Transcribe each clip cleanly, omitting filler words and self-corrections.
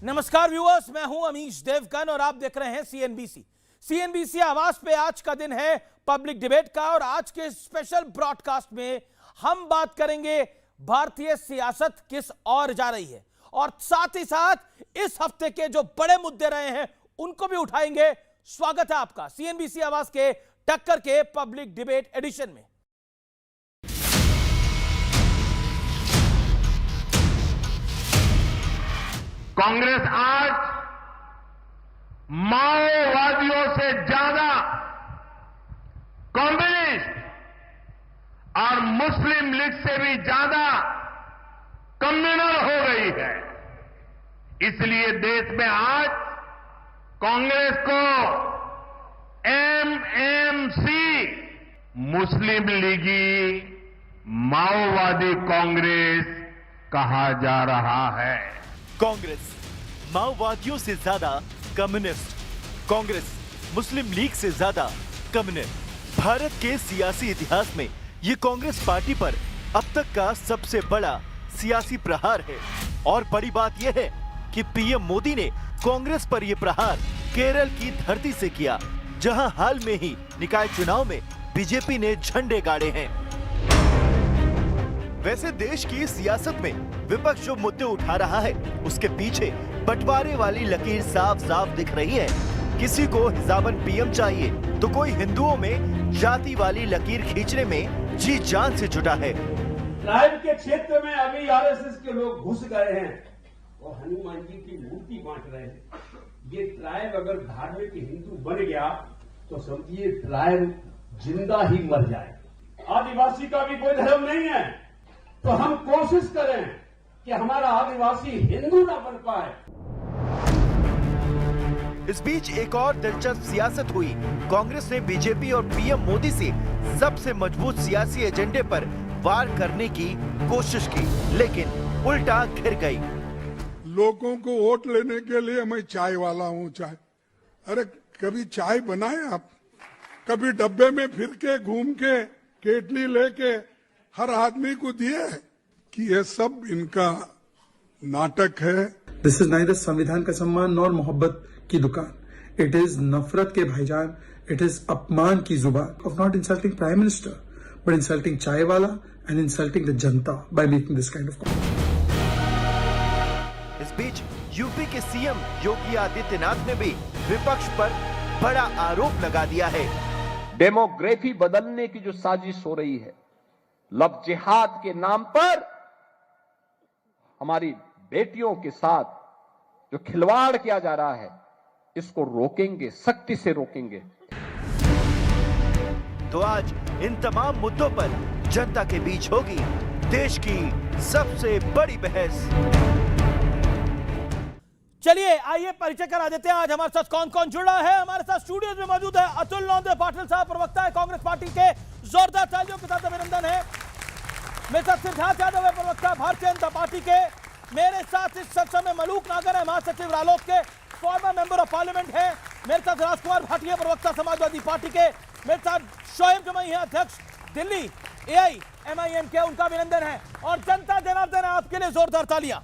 नमस्कार व्यूअर्स, मैं हूं अमीश देवगन और आप देख रहे हैं सीएनबीसी आवाज पे। आज का दिन है पब्लिक डिबेट का और आज के स्पेशल ब्रॉडकास्ट में हम बात करेंगे भारतीय सियासत किस ओर जा रही है और साथ ही साथ इस हफ्ते के जो बड़े मुद्दे रहे हैं उनको भी उठाएंगे। स्वागत है आपका सीएनबीसी आवाज के टक्कर के पब्लिक डिबेट एडिशन में। कांग्रेस आज माओवादियों से ज्यादा कम्युनिस्ट और मुस्लिम लीग से भी ज्यादा कम्युनल हो गई है। इसलिए देश में आज कांग्रेस को एमएमसी मुस्लिम लीगी माओवादी कांग्रेस कहा जा रहा है। कांग्रेस माओवादियों से ज्यादा कम्युनिस्ट, कांग्रेस मुस्लिम लीग से ज्यादा कम्युनिस्ट। भारत के सियासी इतिहास में ये कांग्रेस पार्टी पर अब तक का सबसे बड़ा सियासी प्रहार है। और बड़ी बात यह है कि पीएम मोदी ने कांग्रेस पर यह प्रहार केरल की धरती से किया, जहां हाल में ही निकाय चुनाव में बीजेपी ने झंडे गाड़े हैं। वैसे देश की सियासत में विपक्ष जो मुद्दे उठा रहा है उसके पीछे बंटवारे वाली लकीर साफ साफ दिख रही है। किसी को हिजाबन पीएम चाहिए तो कोई हिंदुओं में जाति वाली लकीर खींचने में जी जान से जुटा है। ट्राइब के क्षेत्र में अभी आरएसएस के लोग घुस गए हैं और हनुमान जी की मूर्ति बांट रहे हैं। ये ट्राइब अगर धार्मिक हिंदू बन गया तो समझिए ट्राइब जिंदा ही मर जाए। आदिवासी का भी कोई धर्म नहीं है, तो हम कोशिश करें कि हमारा आदिवासी हिंदू ना बन पाए। इस बीच एक और दिलचस्प सियासत हुई। कांग्रेस ने बीजेपी और पीएम मोदी से सबसे मजबूत सियासी एजेंडे पर वार करने की कोशिश की, लेकिन उल्टा घिर गई। लोगों को वोट लेने के लिए मैं चाय वाला हूँ। चाय, अरे कभी चाय बनाए आप? कभी डब्बे में फिर के घूम के केटली लेके हर आदमी को दिए कि ये सब इनका नाटक है। दिस इज नाइदर संविधान का सम्मान नॉर मोहब्बत की दुकान। इट इज नफरत के भाईजान, इट इज अपमान की जुबान of not insulting prime minister but insulting चाय वाला and insulting the Janata by making this kind of. इस बीच यूपी के सीएम योगी आदित्यनाथ ने भी विपक्ष पर बड़ा आरोप लगा दिया है। डेमोग्राफी बदलने की जो साजिश हो रही है, लव जिहाद के नाम पर हमारी बेटियों के साथ जो खिलवाड़ किया जा रहा है, इसको रोकेंगे, सख्ती से रोकेंगे। तो आज इन तमाम मुद्दों पर जनता के बीच होगी देश की सबसे बड़ी बहस। चलिए आइए परिचय करा देते हैं आज हमारे साथ कौन कौन जुड़ा है। हमारे साथ स्टूडियो में मौजूद है अतुल लोंदे पाटिल साहब, प्रवक्ता है कांग्रेस पार्टी के। जोरदार तालियों के साथ अभिनंदन है। मेरे साथ सिद्धार्थ यादव है, प्रवक्ता भारतीय जनता पार्टी के। मेरे साथ इस चर्चा में मलूक नागर है, महासचिव रालोद के, फॉर्मर मेंबर ऑफ पार्लियामेंट है। मेरे साथ राजकुमार भाटिया, प्रवक्ता समाजवादी पार्टी के। मेरे साथ शोएब जमाई है, अध्यक्ष दिल्ली एआईएमआईएम के, उनका अभिनंदन है। और जनता जनार्दन है, आपके लिए जोरदार तालियां।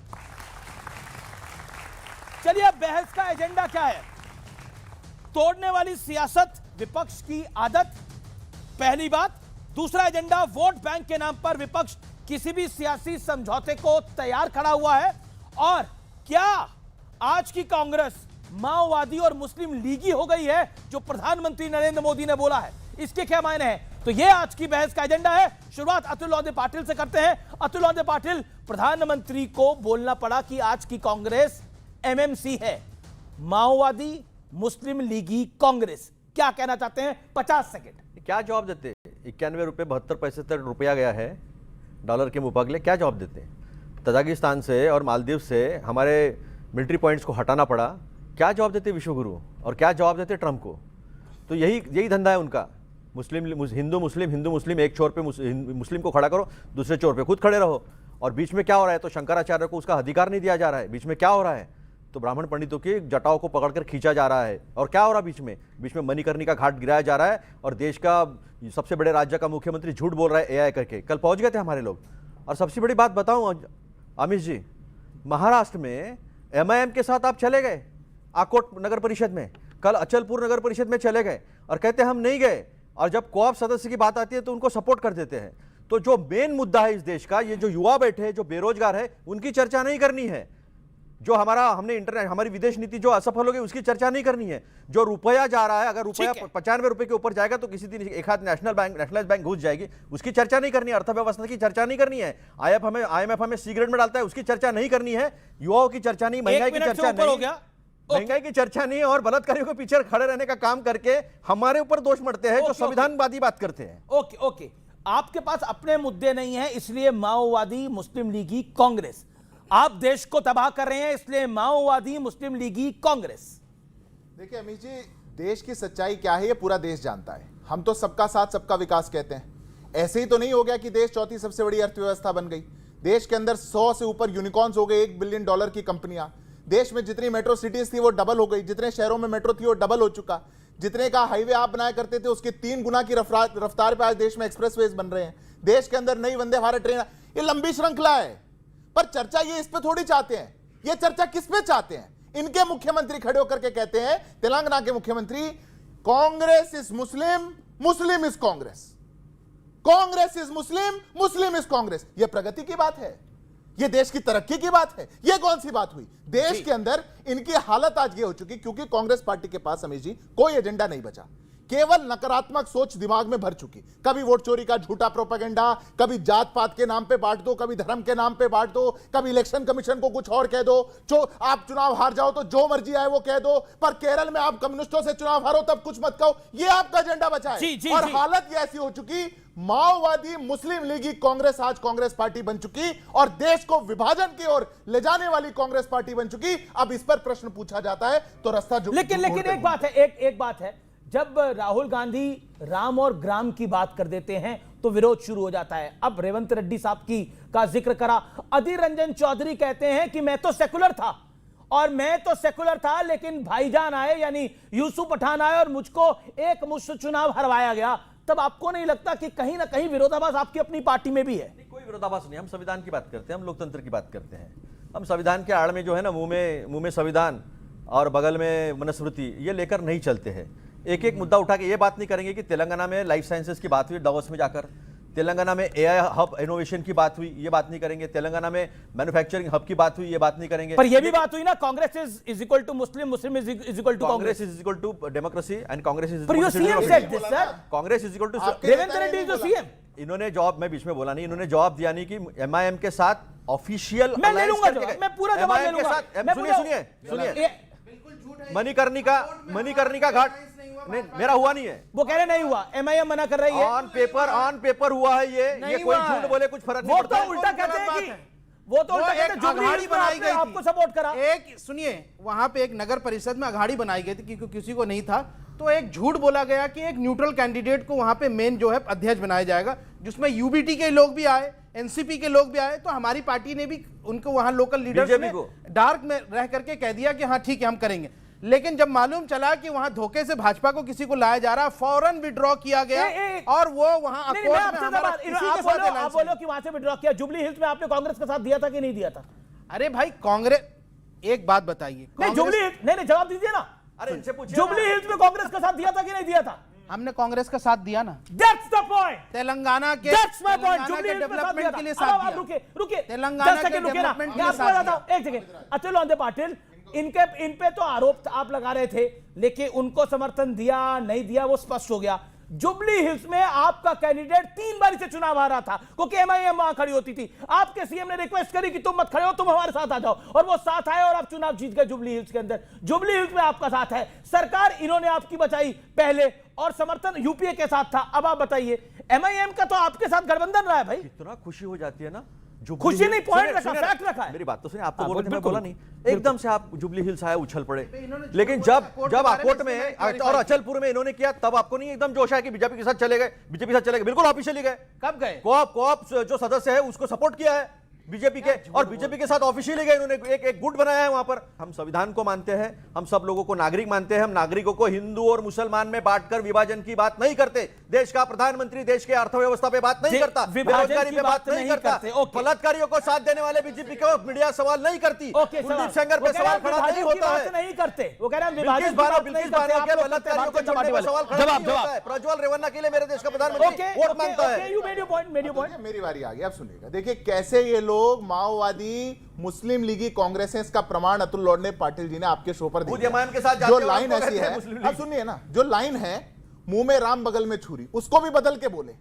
चलिए बहस का एजेंडा क्या है? तोड़ने वाली सियासत, विपक्ष की आदत, पहली बात। दूसरा एजेंडा, वोट बैंक के नाम पर विपक्ष किसी भी सियासी समझौते को तैयार खड़ा हुआ है। और क्या आज की कांग्रेस माओवादी और मुस्लिम लीगी हो गई है, जो प्रधानमंत्री नरेंद्र मोदी ने बोला है? इसके क्या मायने हैं? तो यह आज की बहस का एजेंडा है। शुरुआत अतुल लोंदे पाटिल से करते हैं। अतुल लोंदे पाटिल, प्रधानमंत्री को बोलना पड़ा कि आज की कांग्रेस एमएमसी है, माओवादी मुस्लिम लीगी कांग्रेस। क्या कहना चाहते हैं? 50 सेकंड। क्या जवाब देते? 91 रुपये 72 पैसे तक रुपया गया है डॉलर के मुकाबले। क्या जवाब देते हैं? तजाकिस्तान से और मालदीव से हमारे मिलिट्री पॉइंट्स को हटाना पड़ा। क्या जवाब देते विश्वगुरु? और क्या जवाब देते ट्रंप को? तो यही धंधा है उनका। हिंदू मुस्लिम, एक छोर पे मुस्लिम को खड़ा करो, दूसरे छोर पे खुद खड़े रहो। और बीच में क्या हो रहा है? तो शंकराचार्य को उसका अधिकार नहीं दिया जा रहा है। बीच में क्या हो रहा है? तो ब्राह्मण पंडितों की जटाओं को पकड़कर खींचा जा रहा है। और क्या हो रहा है बीच में मणिकर्णिका घाट गिराया जा रहा है। और देश का सबसे बड़े राज्य का मुख्यमंत्री झूठ बोल रहा है एआई करके। कल पहुंच गए थे हमारे लोग। और सबसे बड़ी बात बताऊं अमिश जी, महाराष्ट्र में एमआईएम के साथ आप चले गए आकोट नगर परिषद में, कल अचलपुर नगर परिषद में चले गए और कहते हम नहीं गए, और जब कोऑप सदस्य की बात आती है तो उनको सपोर्ट कर देते हैं। तो जो मेन मुद्दा है इस देश का, ये जो युवा बैठे हैं, जो बेरोजगार है, उनकी चर्चा नहीं करनी है। जो हमारी विदेश नीति जो असफल हो गई उसकी चर्चा नहीं करनी है। जो रुपया जा रहा है, अगर रुपया 95 रुपए के ऊपर जाएगा तो किसी दिन एक हाथ नेशनलाइज बैंक घुस जाएगी, उसकी चर्चा नहीं करनी है। अर्थव्यवस्था की चर्चा नहीं करनी है। आईएमएफ हमें सी ग्रेड में डालता है, उसकी चर्चा नहीं करनी है। युवाओं की चर्चा नहीं, महंगाई की चर्चा नहीं, महंगाई की चर्चा नहीं है, और बलात्कारियों के पीछे खड़े रहने का काम करके हमारे ऊपर दोष मढ़ते हैं जो संविधानवादी बात करते हैं। ओके ओके, आपके पास अपने मुद्दे नहीं है इसलिए माओवादी मुस्लिम लीगी कांग्रेस, आप देश को तबाह कर रहे हैं इसलिए माओवादी मुस्लिम लीगी कांग्रेस। देखिए अमीश जी, देश की सच्चाई क्या है ये पूरा देश जानता है। हम तो सबका साथ सबका विकास कहते हैं। ऐसे ही तो नहीं हो गया कि देश चौथी सबसे बड़ी अर्थव्यवस्था बन गई। देश के अंदर 100 से ऊपर यूनिकॉर्न्स हो गए, $1 बिलियन की कंपनियां। देश में जितनी मेट्रो सिटीज थी वो डबल हो गई, जितने शहरों में मेट्रो थी वो डबल हो चुका। जितने का हाईवे आप बनाया करते थे उसके 3 गुना की रफ्तार पे आज देश में एक्सप्रेसवेज बन रहे हैं। देश के अंदर नई वंदे भारत ट्रेन, ये लंबी श्रृंखला है। पर चर्चा ये इस पे थोड़ी चाहते हैं, ये चर्चा किस पे चाहते हैं? इनके मुख्यमंत्री खड़े होकर के कहते हैं, तेलंगाना के मुख्यमंत्री, Congress is Muslim, Muslim is Congress, Congress is Muslim, Muslim is Congress. ये प्रगति की बात है? ये देश की तरक्की की बात है? ये कौन सी बात हुई? देश के अंदर इनकी हालत आज ये हो चुकी क्योंकि कांग्रेस पार्टी के पास अमीश जी कोई एजेंडा नहीं बचा, केवल नकारात्मक सोच दिमाग में भर चुकी। कभी वोट चोरी का झूठा प्रोपेगेंडा, कभी जात पात के नाम पे बांट दो, कभी धर्म के नाम पे बांट दो, कभी इलेक्शन कमीशन को कुछ और कह दो, जो आप चुनाव हार जाओ तो जो मर्जी आए वो कह दो, पर केरल में आप कम्युनिस्टों से चुनाव हारो तब कुछ मत कहो। ये आपका एजेंडा बचा है। और हालत ये ऐसी हो चुकी, माओवादी मुस्लिम लीगी कांग्रेस आज कांग्रेस पार्टी बन चुकी और देश को विभाजन की ओर ले जाने वाली कांग्रेस पार्टी बन चुकी। अब इस पर प्रश्न पूछा जाता है तो रास्ता लेकिन एक बात है, एक बात है, जब राहुल गांधी राम और ग्राम की बात कर देते हैं तो विरोध शुरू हो जाता है। अब रेवंत रेड्डी साहब का जिक्र करा, अधीर रंजन चौधरी कहते हैं कि मैं तो सेकुलर था और मैं तो सेकुलर था लेकिन भाईजान आए यानी यूसुफ पठान आए और मुझको एक मुश्त चुनाव हरवाया गया। तब आपको नहीं लगता कि कहीं ना कहीं विरोधाभास आपकी अपनी पार्टी में भी है? नहीं, कोई विरोधाभास नहीं। हम संविधान की बात करते हैं, हम लोकतंत्र की बात करते हैं। हम संविधान के आड़ में जो है ना, मुंह में संविधान और बगल में मनुस्मृति, ये लेकर नहीं चलते हैं। एक एक मुद्दा उठा के ये बात नहीं करेंगे कि तेलंगाना में लाइफ साइंसेस की बात हुई डावोस में जाकर, तेलंगाना में एआई हब इनोवेशन की बात हुई, ये बात नहीं करेंगे, तेलंगाना में मैन्युफैक्चरिंग हब की बात हुई, ये बात नहीं करेंगे। पर ये भी बात हुई ना, Congress is equal to Muslim, Muslim is equal to Congress, is equal to democracy and Congress is पर you CM said this sir, Congress is equal to Revanth Reddy is the CM. इन्होंने जवाब, मैं बीच में बोला नहीं, इन्होंने जवाब दिया नहीं कि एमआईएम के साथ ऑफिशियल मैं ले लूंगा जवाब, मैं पूरा जवाब ले लूंगा। सुनिए मणिकर्णिका घाट नहीं, मेरा हुआ नहीं है। वो कह रहे नहीं हुआ, एमआईएम मना कर रही है। ऑन पेपर हुआ है ये कोई झूठ बोले कुछ फर्क नहीं पड़ता। वो तो उल्टा कहते हैं कि वो तो उल्टा कहते हैं जुबली हिल्स बनाई गई, आपको सपोर्ट करा। एक सुनिए, वहां पे एक नगर परिषद में अघाड़ी बनाई गई थी क्योंकि किसी को नहीं था, तो एक झूठ बोला गया कि एक न्यूट्रल कैंडिडेट को वहां पे मेन जो है अध्यक्ष बनाया जाएगा, जिसमें यूबीटी के लोग भी आए, एनसीपी के लोग भी आए। तो हमारी पार्टी ने भी उनको वहां लोकल लीडर्स ने डार्क में रह करके कह दिया कि हाँ ठीक है हम करेंगे। लेकिन जब मालूम चला कि वहां धोखे से भाजपा को किसी को लाया जा रहा, फौरन विड्रॉ किया गया और वो वहां आप बोलो कि वहां से विड्रॉ किया। जुबली हिल्स में आपने कांग्रेस का साथ दिया था कि नहीं दिया था? अरे भाई कांग्रेस, एक बात बताइए, जुबली हिल्स नहीं जवाब दीजिए ना। अरे इनसे पूछिए, जुबली हिल्स में कांग्रेस का साथ दिया था कि नहीं दिया था? हमने कांग्रेस का साथ दिया ना। That's the point. तेलंगाना के डेवलपमेंट के लिए साथ दिया। रुकिए तेलंगाना के डेवलपमेंट के लिए साथ दिया। एक सेकंड, अतुल आंदे पाटिल, इन पे तो आरोप आप लगा रहे थे, लेकिन उनको समर्थन दिया नहीं दिया वो स्पष्ट हो गया। जुबली हिल्स में आपका कैंडिडेट 3 बार से चुनाव हारा था क्योंकि एमआईएम वहां खड़ी होती थी। आपके सीएम ने रिक्वेस्ट करी कि तुम मत खड़े हो, तुम हमारे साथ आ जाओ, और वो साथ आए और आप चुनाव जीत गए जुबली हिल्स के अंदर। जुबली हिल्स में आपका साथ है, सरकार इन्होंने आपकी बचाई पहले और समर्थन यूपीए के साथ था। अब आप बताइए, एमआईएम का तो आपके साथ गठबंधन रहा है भाई। कितना खुशी हो जाती है ना, खुशी नहीं, पॉइंट रखा, फैक्ट रखा है। मेरी बात तो सुनिए, आप तो बोल रहे थे, मैं बोला नहीं। एकदम से आप जुबली हिल्स आए, उछल पड़े। लेकिन जब आकोट में और अचलपुर में इन्होंने किया, तब आपको नहीं एकदम जोश आया कि बीजेपी के साथ चले गए? बीजेपी के साथ चले गए, बिल्कुल ऑफिशियली गए। कब गए? कोऑप जो सदस्य है उसको सपोर्ट किया है। बीजेपी के, और बीजेपी के साथ ऑफिशियली गए, इन्होंने एक गुट बनाया है वहां पर। हम संविधान को मानते हैं, हम सब लोगों को नागरिक मानते हैं, हम नागरिकों को हिंदू और मुसलमान में बांटकर विभाजन की बात नहीं करते। देश का प्रधानमंत्री देश के अर्थव्यवस्था पे बात नहीं करता, बेरोजगारी पे बात नहीं करता, बलात्कारियों को साथ देने वाले बीजेपी को मीडिया सवाल नहीं करती, कुलदीप सेंगर पे सवाल खड़ा नहीं होता है, नहीं करते। वो कह रहे हैं बिल्किस बानो के बलात्कारियों को छोड़ने पे सवाल खड़ा नहीं होता है। प्रज्वल रेवन्ना के लिए मेरे देश का प्रधानमंत्री वोट मांगता है। मेरी बारी आ गई, अब सुनिएगा। देखिए कैसे ये लोग माओवादी मुस्लिम लीगी कांग्रेस है, इसका प्रमाण अतुल लॉर्ड ने पाटिल जी ने आपके शो पर दिया। के साथ जो लाइन ऐसी है, अब सुनिए ना, जो लाइन है मुंह में राम बगल में छुरी, उसको भी बदल के बोले,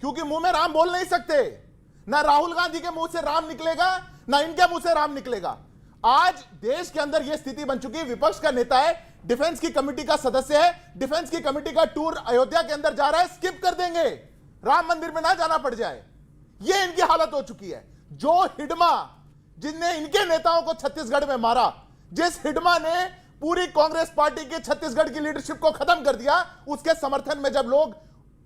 क्योंकि मुंह में राम बोल नहीं सकते। ना राहुल गांधी के मुंह से राम निकलेगा, ना इनके मुंह से राम निकलेगा। आज देश के अंदर यह स्थिति बन चुकी है, विपक्ष का नेता है, डिफेंस की कमेटी का सदस्य है, डिफेंस की कमेटी का टूर अयोध्या के अंदर जा रहा है, स्किप कर देंगे, राम मंदिर में ना जाना पड़ जाए, यह इनकी हालत हो चुकी है। जो हिडमा जिनने इनके नेताओं को छत्तीसगढ़ में मारा, जिस हिडमा ने पूरी कांग्रेस पार्टी के छत्तीसगढ़ की लीडरशिप को खत्म कर दिया, उसके समर्थन में जब लोग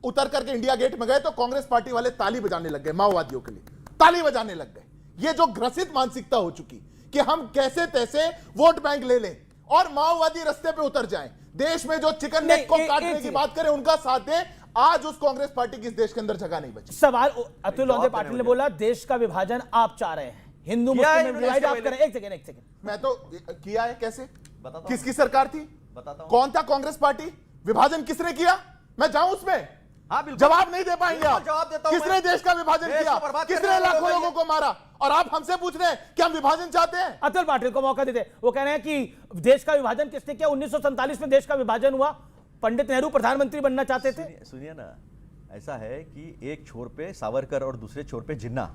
उतर करके इंडिया गेट में गए तो कांग्रेस पार्टी वाले ताली बजाने लग गए, माओवादियों के लिए ताली बजाने लग गए। ये जो ग्रसित मानसिकता हो चुकी कि हम कैसे तैसे वोट बैंक ले लें और माओवादी रास्ते पे उतर जाएं, देश में जो चिकन नेक को काटने की बात करें उनका साथ दें, आज उस कांग्रेस पार्टी की इस देश के अंदर जगह नहीं बची। सवाल अतुल लॉन्डे पाटिल ने बोला देश का विभाजन आप चाह रहे हैं, हिंदू मुस्लिम में डिवाइड आप करें। एक सेकंड मैं तो किया है, कैसे, किसकी सरकार थी, कौन था कांग्रेस पार्टी, विभाजन किसने किया, मैं जाऊं उसमें, जवाब नहीं दे पाएंगे आप। किसने देश का विभाजन किया, किसने लाखों लोगों को मारा, और आप हमसे पूछ रहे हैं कि हम विभाजन चाहते हैं। अतुल पाटिल को मौका देते, वो कह रहे हैं कि देश का विभाजन किसने किया, 1947 में देश का विभाजन हुआ, पंडित नेहरू प्रधानमंत्री बनना चाहते थे। सुनिए ना, ऐसा है कि एक छोर पे सावरकर और दूसरे छोर पे जिन्ना,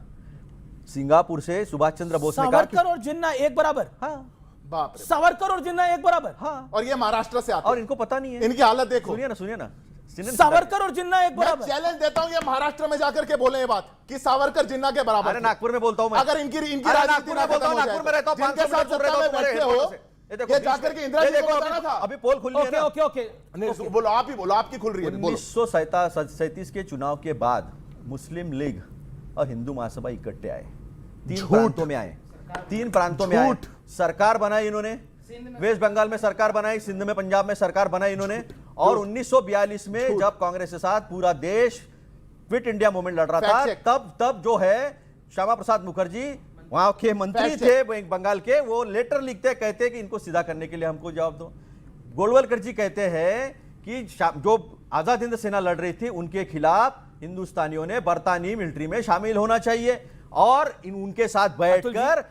सिंगापुर से सुभाष चंद्र बोस ने कहा सावरकर और जिन्ना एक बराबर। हाँ, बाप रे, सावरकर और जिन्ना एक बराबर। हाँ, और ये महाराष्ट्र से आते और इनको पता नहीं है, इनकी हालत देखो। सुनिए ना, सावरकर और जिन्ना एक बराबर। चैलेंज देता हूं, ये महाराष्ट्र में जाकर के बोले ये बात कि सावरकर जिन्ना के बराबर। अरे नागपुर में बोलता हूं मैं, अगर इनकी राजनीति ना खत्म हो जाए, नागपुर में रहता हूं, जिनके साथ सत्ता में बैठे हो, ये जाकर के इंदिरा जी को बताना था। अभी पोल खुल रही है ना। ओके, बोलो, आप ही बोलो, आपकी खुल रही है। 1937 के चुनाव के बाद मुस्लिम लीग और हिंदू महासभा इकट्ठे आए, तीन प्रांतों में आए, सरकार बनाई इन्होंने, वेस्ट बंगाल में सरकार बनाई, सिंध में, पंजाब में सरकार बनाई इन्होंने, और 1942 में जब कांग्रेस के साथ पूरा देश क्विट इंडिया मूवमेंट लड़ रहा था, तब जो है श्यामा प्रसाद मुखर्जी वहां के मंत्री थे बंगाल के, वो लेटर लिखते कहते कि इनको सीधा करने के लिए हमको जवाब दो। गोलवलकर जी कहते हैं कि जो आजाद हिंद सेना लड़ रही थी उनके खिलाफ हिंदुस्तानियों ने बरतानी मिलिट्री में शामिल होना चाहिए, और उनके साथ बैठकर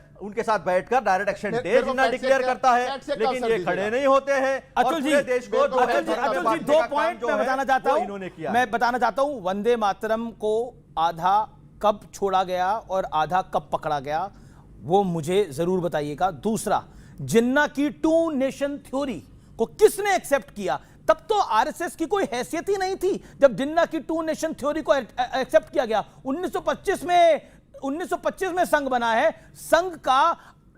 डायरेक्ट एक्शन डे डिक्लेयर करता है, लेकिन ये खड़े नहीं होते हैं। अतुल जी, देश को अतुल जी 2 पॉइंट मैं बताना चाहता हूं, इन्होंने किया। मैं बताना चाहता हूं, वंदे मातरम को आधा कब छोड़ा गया और आधा कब पकड़ा गया, वो मुझे जरूर बताइएगा। दूसरा, जिन्ना की 2 नेशन थ्योरी को किसने एक्सेप्ट किया? तब तो आरएसएस की कोई हैसियत ही नहीं थी जब जिन्ना की 2 नेशन थ्योरी को एक्सेप्ट किया गया। 1925 में संघ बना है, संघ का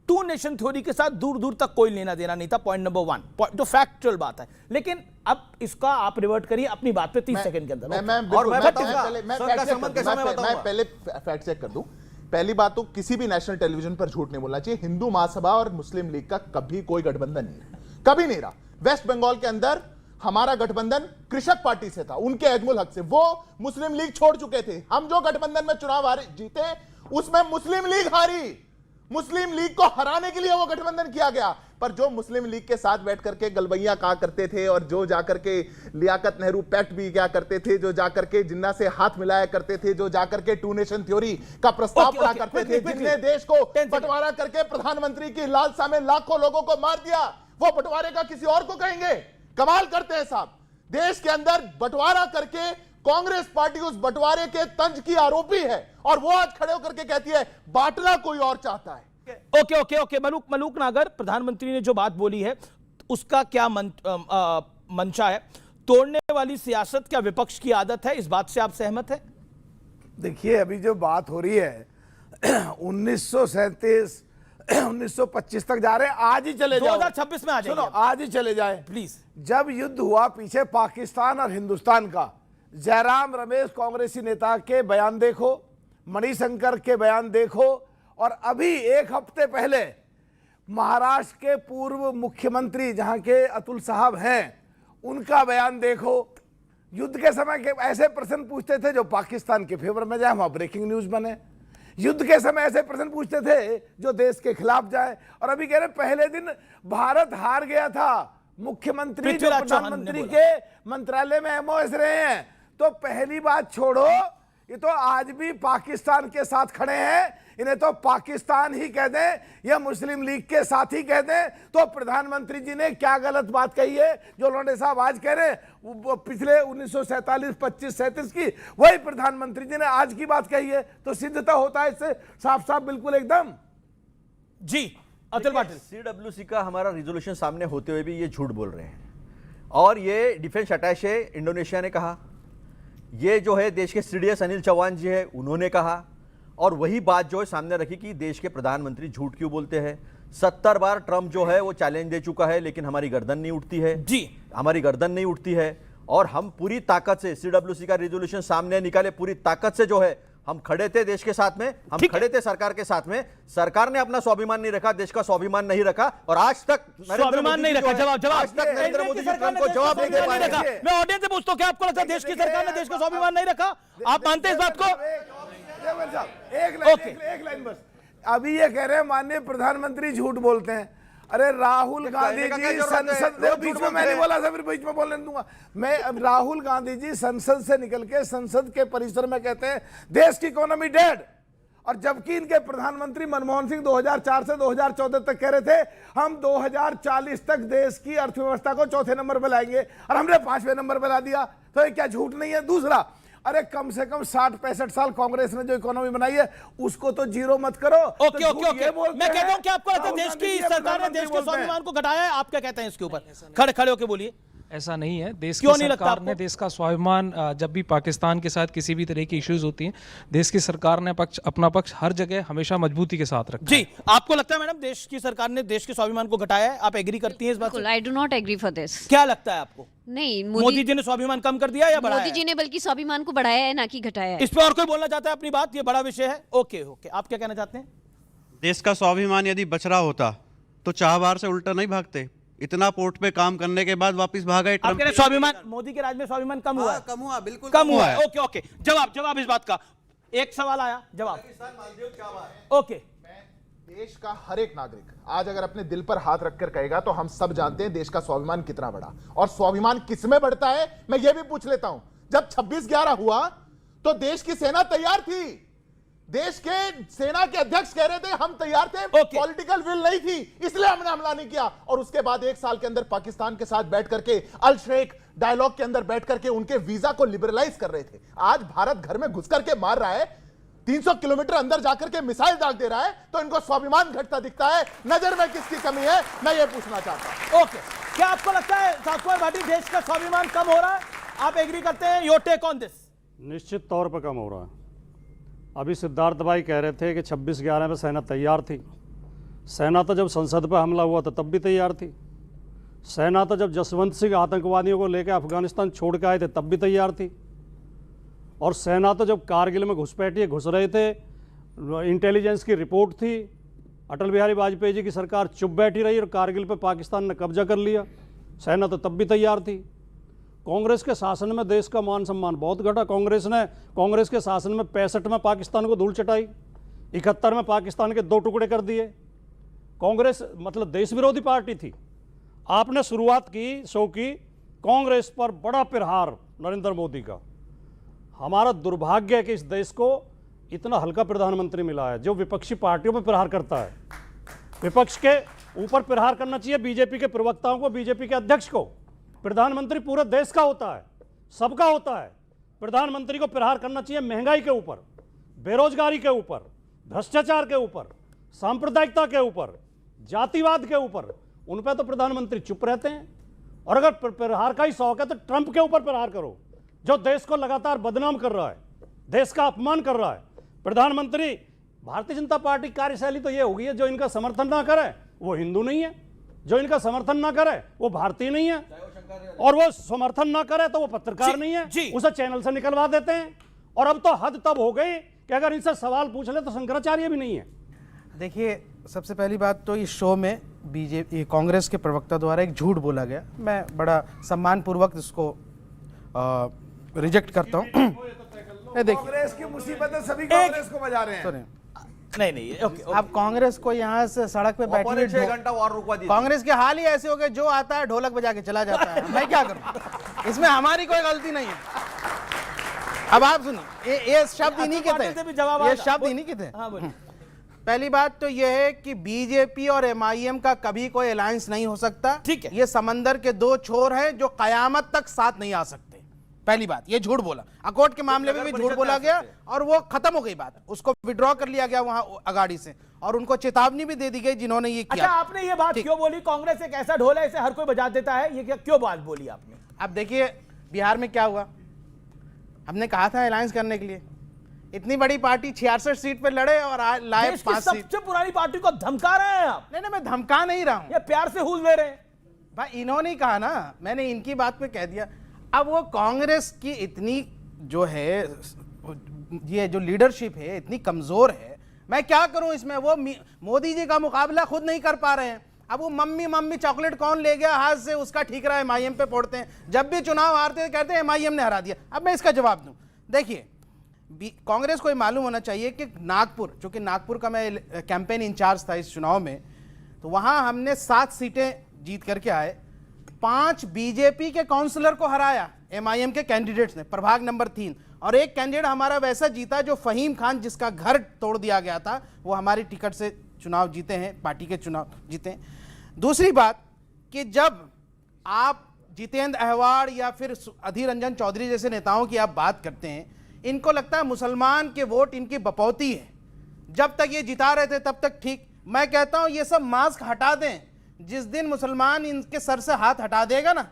2 नेशन थ्योरी के साथ दूर दूर तक कोई लेना देना नहीं था। पॉइंट नंबर 1 जो फैक्चुअल बात है, लेकिन अब इसका आप रिवर्ट करिए अपनी बात पे 30 सेकंड के अंदर। मैं पहले फैक्ट चेक कर दूं। पहली बात तो किसी भी नेशनल टेलीविजन पर झूठ नहीं बोलना चाहिए। हिंदू महासभा और मुस्लिम लीग का कभी कोई गठबंधन नहीं है, कभी नहीं रहा। वेस्ट बंगाल के अंदर हमारा गठबंधन कृषक पार्टी से था, उनके अजमुल हक से, वो मुस्लिम लीग छोड़ चुके थे। हम जो गठबंधन में चुनाव जीते उसमें मुस्लिम लीग हारी, मुस्लिम लीग को हराने के लिए वो गठबंधन किया गया। पर जो मुस्लिम लीग के साथ बैठ करके गलबैया कहा करते थे, और जो जाकर के लियाकत नेहरू पैक्ट भी क्या करते थे, जो जाकर के जिन्ना से हाथ मिलाया करते थे, जो जाकर के 2 नेशन थ्योरी का प्रस्ताव पड़ा करते थे, जिनने देश को बंटवारा करके प्रधानमंत्री की लालसा में लाखों लोगों को मार दिया, वो बंटवारे का किसी और को कहेंगे? कमाल करते हैं साहब। देश के अंदर बंटवारा करके कांग्रेस पार्टी उस बंटवारे के तंज की आरोपी है, और वो आज खड़े होकर के कहती है बांटना कोई और चाहता है। ओके मलूक नागर, प्रधानमंत्री ने जो बात बोली है उसका क्या मंशा है? तोड़ने वाली सियासत क्या विपक्ष की आदत है? इस बात से आप सहमत हैं? देखिए, अभी जो बात हो रही है 1937 1925 तक जा रहे हैं, आज ही चले जाओ, 2026 में आ जाइए, सुनो, आज ही चले जाए प्लीज। जब युद्ध हुआ पीछे पाकिस्तान और हिंदुस्तान का, जयराम रमेश कांग्रेसी नेता के बयान देखो, मणिशंकर के बयान देखो, और अभी एक हफ्ते पहले महाराष्ट्र के पूर्व मुख्यमंत्री जहां के अतुल साहब हैं, उनका बयान देखो। युद्ध के समय के ऐसे प्रश्न पूछते थे जो पाकिस्तान के फेवर में जाए, वहां ब्रेकिंग न्यूज बने। युद्ध के समय ऐसे प्रश्न पूछते थे जो देश के खिलाफ जाए, और अभी कह रहे पहले दिन भारत हार गया था। मुख्यमंत्री जो प्रधानमंत्री के मंत्रालय में एमओएस रहे हैं, तो पहली बात छोड़ो, ये तो आज भी पाकिस्तान के साथ खड़े हैं। इन्हें तो पाकिस्तान ही कह दें या मुस्लिम लीग के साथ ही कह दें, तो प्रधानमंत्री जी ने क्या गलत बात कही है जो लोंडे साहब आज कह रहे हैं? वो पिछले 1947, 25, 37 की वही प्रधानमंत्री जी ने आज की बात कही है, तो सिद्धता होता है इससे साफ साफ बिल्कुल एकदम। जी अतुल पाटिल, सीडब्ल्यूसी का हमारा रिजोल्यूशन सामने होते हुए भी ये झूठ बोल रहे हैं, और ये डिफेंस अटैचे इंडोनेशिया ने कहा, ये जो है देश के सीडीएस अनिल चौहान जी है उन्होंने कहा, और वही बात जो है सामने रखी कि देश के प्रधानमंत्री झूठ क्यों बोलते हैं। 70 बार ट्रंप जो है वो चैलेंज दे चुका है, लेकिन हमारी गर्दन नहीं उठती है जी, हमारी गर्दन नहीं उठती है। और हम पूरी ताकत से सीडब्ल्यूसी का रिजोल्यूशन सामने निकाले, पूरी ताकत से जो है हम खड़े थे देश के साथ में, हम खड़े थे सरकार के साथ में। सरकार ने अपना स्वाभिमान नहीं रखा, देश का स्वाभिमान नहीं रखा, और आज तक स्वाभिमान नहीं रखा। जवाब आज तक नरेंद्र मोदी जी ट्रंप को जवाब नहीं दे पाए। मैं ऑडियंस से पूछता हूं, क्या आपको लगता है देश की सरकार ने देश का स्वाभिमान नहीं रखा? आप मानते हैं इस बात को? एक लाइन बस। अभी ये कह रहे हैं माननीय प्रधानमंत्री झूठ बोलते हैं। अरे राहुल गांधी जी संसद, बीच में मैं नहीं बोला था, फिर बीच में बोलने दूंगा मैं। अब राहुल गांधी जी संसद से निकल के संसद के परिसर में कहते हैं देश की इकोनॉमी डेड, और जबकि इनके प्रधानमंत्री मनमोहन सिंह 2004 से 2014 तक कह रहे थे हम 2040 तक देश की अर्थव्यवस्था को चौथे नंबर पर लाएंगे, और हमने 5वें नंबर पर ला दिया। तो ये क्या झूठ नहीं है? दूसरा, अरे कम से कम 60-65 साल कांग्रेस ने जो इकोनॉमी बनाई है उसको तो जीरो मत करो। ओके ओके ओके, मैं कहता हूं कि आपको लगता है देश की सरकार ने देश के स्वाभिमान को घटाया है? आप क्या कहते हैं इसके ऊपर? खड़े खड़े होकर बोलिए। ऐसा नहीं है। देश क्यों की नहीं लगता सरकार ने आपको? देश का स्वाभिमान, जब भी पाकिस्तान के साथ किसी भी तरह की इश्यूज होती हैं, देश की सरकार ने अपना पक्ष हर जगह हमेशा मजबूती के साथ रखा। जी, आपको लगता है मैडम देश की सरकार ने देश के स्वाभिमान को घटाया है? आप एग्री करती हैं इस बात से? I do not agree for this. क्या लगता है आपको? नहीं, मोदी जी ने स्वाभिमान कम कर दिया या बढ़ाया? मोदी जी ने बल्कि स्वाभिमान को बढ़ाया है, ना कि घटाया है। इस पे और कोई बोलना चाहता है अपनी बात? ये बड़ा विषय है। ओके ओके, आप क्या कहना चाहते हैं? देश का स्वाभिमान यदि बच रहा होता तो चाहवार से उल्टा नहीं भागते। इतना पोर्ट पे काम करने के बाद वापस भागा। आप कह रहे हैं स्वाभिमान, मोदी के राज में स्वाभिमान कम हुआ है? कम हुआ, बिल्कुल कम हुआ है। ओके ओके, जवाब इस बात का। एक सवाल आया, जवाब। ओके, देश का हर एक नागरिक आज अगर अपने दिल पर हाथ रखकर कहेगा तो हम सब जानते हैं देश का स्वाभिमान कितना बड़ा, और स्वाभिमान किसमें बढ़ता है मैं ये भी पूछ लेता हूं। जब 26/11 हुआ तो देश की सेना तैयार थी, देश के सेना के अध्यक्ष कह रहे थे हम तैयार थे, पॉलिटिकल विल नहीं थी, इसलिए हमने हमला नहीं किया। और उसके बाद एक साल के अंदर पाकिस्तान के साथ बैठ करके अल शेख डायलॉग के अंदर बैठ करके उनके वीजा को लिबरलाइज कर रहे थे। आज भारत घर में घुस करके मार रहा है, 300 किलोमीटर अंदर जाकर के मिसाइल दाग दे रहा है, तो इनको स्वाभिमान घटता दिखता है। नजर में किसकी कमी है मैं ये पूछना चाहता हूं। ओके, क्या आपको लगता है साउथ कुमार भाटी देश का स्वाभिमान कम हो रहा है? आप एग्री करते हैं? Your take on this? निश्चित तौर पर कम हो रहा है। अभी सिद्धार्थ भाई कह रहे थे कि 26/11 में सेना तैयार थी। सेना तो जब संसद पर हमला हुआ था तब भी तैयार थी। सेना तो जब जसवंत सिंह आतंकवादियों को लेकर अफगानिस्तान छोड़ के आए थे तब भी तैयार थी। और सेना तो जब कारगिल में घुसपैठिए घुस रहे थे, इंटेलिजेंस की रिपोर्ट थी, अटल बिहारी वाजपेयी जी की सरकार चुप बैठी रही और कारगिल पे पाकिस्तान ने कब्जा कर लिया। सेना तो तब भी तैयार थी। कांग्रेस के शासन में देश का मान सम्मान बहुत घटा। कांग्रेस के शासन में 65 में पाकिस्तान को धूल चटाई, 71 में पाकिस्तान के 2 टुकड़े कर दिए। कांग्रेस मतलब देश विरोधी पार्टी थी। आपने शुरुआत की शो की कांग्रेस पर बड़ा प्रहार नरेंद्र मोदी का। हमारा दुर्भाग्य है कि इस देश को इतना हल्का प्रधानमंत्री मिला है जो विपक्षी पार्टियों पर प्रहार करता है। विपक्ष के ऊपर प्रहार करना चाहिए बीजेपी के प्रवक्ताओं को, बीजेपी के अध्यक्ष को। प्रधानमंत्री पूरे देश का होता है, सबका होता है। प्रधानमंत्री को प्रहार करना चाहिए महंगाई के ऊपर, बेरोजगारी के ऊपर, भ्रष्टाचार के ऊपर, सांप्रदायिकता के ऊपर, जातिवाद के ऊपर। उन पर तो प्रधानमंत्री चुप रहते हैं। और अगर प्रहार का ही शौक है तो ट्रंप के ऊपर प्रहार करो, जो देश को लगातार बदनाम कर रहा है, देश का अपमान कर रहा है। प्रधानमंत्री, भारतीय जनता पार्टी कार्यशैली तो ये होगी है, जो इनका समर्थन ना करे वो हिंदू नहीं है, जो इनका समर्थन ना करे वो भारतीय नहीं है, और वो समर्थन ना करे तो वो पत्रकार नहीं है, उसे चैनल से निकलवा देते हैं। और अब तो हद तब हो गई कि अगर इनसे सवाल पूछ ले तो शंकराचार्य भी नहीं है। देखिए, सबसे पहली बात तो इस शो में बीजेपी कांग्रेस के प्रवक्ता द्वारा एक झूठ बोला गया। मैं बड़ा सम्मानपूर्वक इसको रिजेक्ट करता हूँ। देखिए, कांग्रेस की मुसीबतें सभी कांग्रेस को बजा रहे हैं। नहीं ओके, अब कांग्रेस को यहाँ से सड़क पे बैठी हुई 6 घंटा और रुकवा दी। कांग्रेस के हाल ही ऐसे हो गए, जो आता है ढोलक बजा के चला जाता है। मैं क्या करूं, इसमें हमारी कोई गलती नहीं है। अब आप सुनिए, ये शब्द इन्हीं के थे, ये शब्द इन्हीं के थे। पहली बात तो यह है कि बीजेपी और एमआईएम का कभी कोई अलायंस नहीं हो सकता। ठीक है, ये समंदर के दो छोर हैं जो कयामत तक साथ नहीं आ सकते। पहली बात, ये झूठ बोला, अकोट के मामले में भी झूठ बोला गया और वो खत्म हो गई बात, उसको विड्रॉ कर लिया गया वहां अगाड़ी से, और उनको चेतावनी भी दे दी गई जिन्होंने ये किया। अच्छा, आपने ये बात क्यों बोली, कांग्रेस एक ऐसा ढोल है इसे हर कोई बजा देता है, ये क्यों बात बोली आपने? अब देखिए, बिहार में क्या हुआ, हमने कहा था अलायंस करने के लिए, इतनी बड़ी पार्टी 66 सीट पे लड़े और लाए 5 सीट। सबसे पुरानी पार्टी को धमका रहे हैं आप। नहीं, मैं धमका नहीं रहा हूं, ये प्यार से हुल दे रहे हैं भाई। इन्होंने कहा ना, मैंने इनकी बात पे कह दिया। अब वो कांग्रेस की इतनी जो है, ये जो लीडरशिप है इतनी कमजोर है, मैं क्या करूं इसमें। वो मोदी जी का मुकाबला खुद नहीं कर पा रहे हैं। अब वो मम्मी चॉकलेट कौन ले गया हाथ से, उसका ठीक रहा एमआईएम पे फोड़ते हैं। जब भी चुनाव हारते हैं कहते हैं एमआईएम ने हरा दिया। अब मैं इसका जवाब दूं, देखिए, कांग्रेस को ये मालूम होना चाहिए कि नागपुर, चूंकि नागपुर का मैं कैंपेन इंचार्ज था इस चुनाव में, तो वहां हमने 7 सीटें जीत करके आए। 5 बीजेपी के काउंसलर को हराया एमआईएम के कैंडिडेट्स ने, प्रभाग नंबर 3, और एक कैंडिडेट हमारा वैसा जीता जो फहीम खान, जिसका घर तोड़ दिया गया था, वो हमारी टिकट से चुनाव जीते हैं, पार्टी के चुनाव जीते हैं। दूसरी बात कि जब आप जितेंद्र अहवाड़ या फिर अधीर रंजन चौधरी जैसे नेताओं की आप बात करते हैं, इनको लगता है मुसलमान के वोट इनकी बपौती है, जब तक ये जिता रहे थे तब तक ठीक। मैं कहता हूं ये सब मास्क हटा दें, जिस दिन मुसलमान इनके सर से हाथ हटा देगा ना,